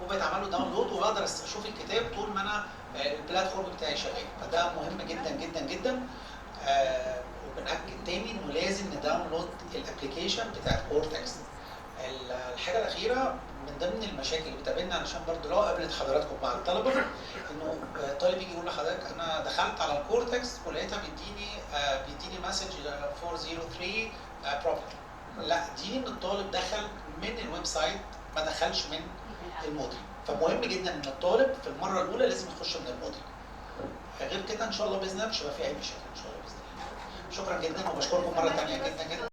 وبيتعمل له داونلود وبقدر اشوف الكتاب طول ما انا البلاتفورم بتاعي شغال. فده مهم جدا جدا جدا. وبنأكد تاني انه لازم نداونلود الابلكيشن بتاعت كورتكست. الحاجه الاخيره من ضمن المشاكل اللي بتقابلنا علشان برضه لو قابلت حضراتكم مع الطلبه انه الطالب يجي يقول لحضرتك انا دخلت على الكورتكست ولقيتها بيديني مسج 403 بروبلم. لا، دي ان الطالب دخل من الويب سايت ما دخلش من الموديل. فمهم جدا ان الطالب في المره الاولى لازم يخش من الموديل. غير كده ان شاء الله باذن الله مش هيبقى في اي مشاكل ان شاء الله باذن الله. شكرا جدا وبشكركم مره ثانيه جدا جدا.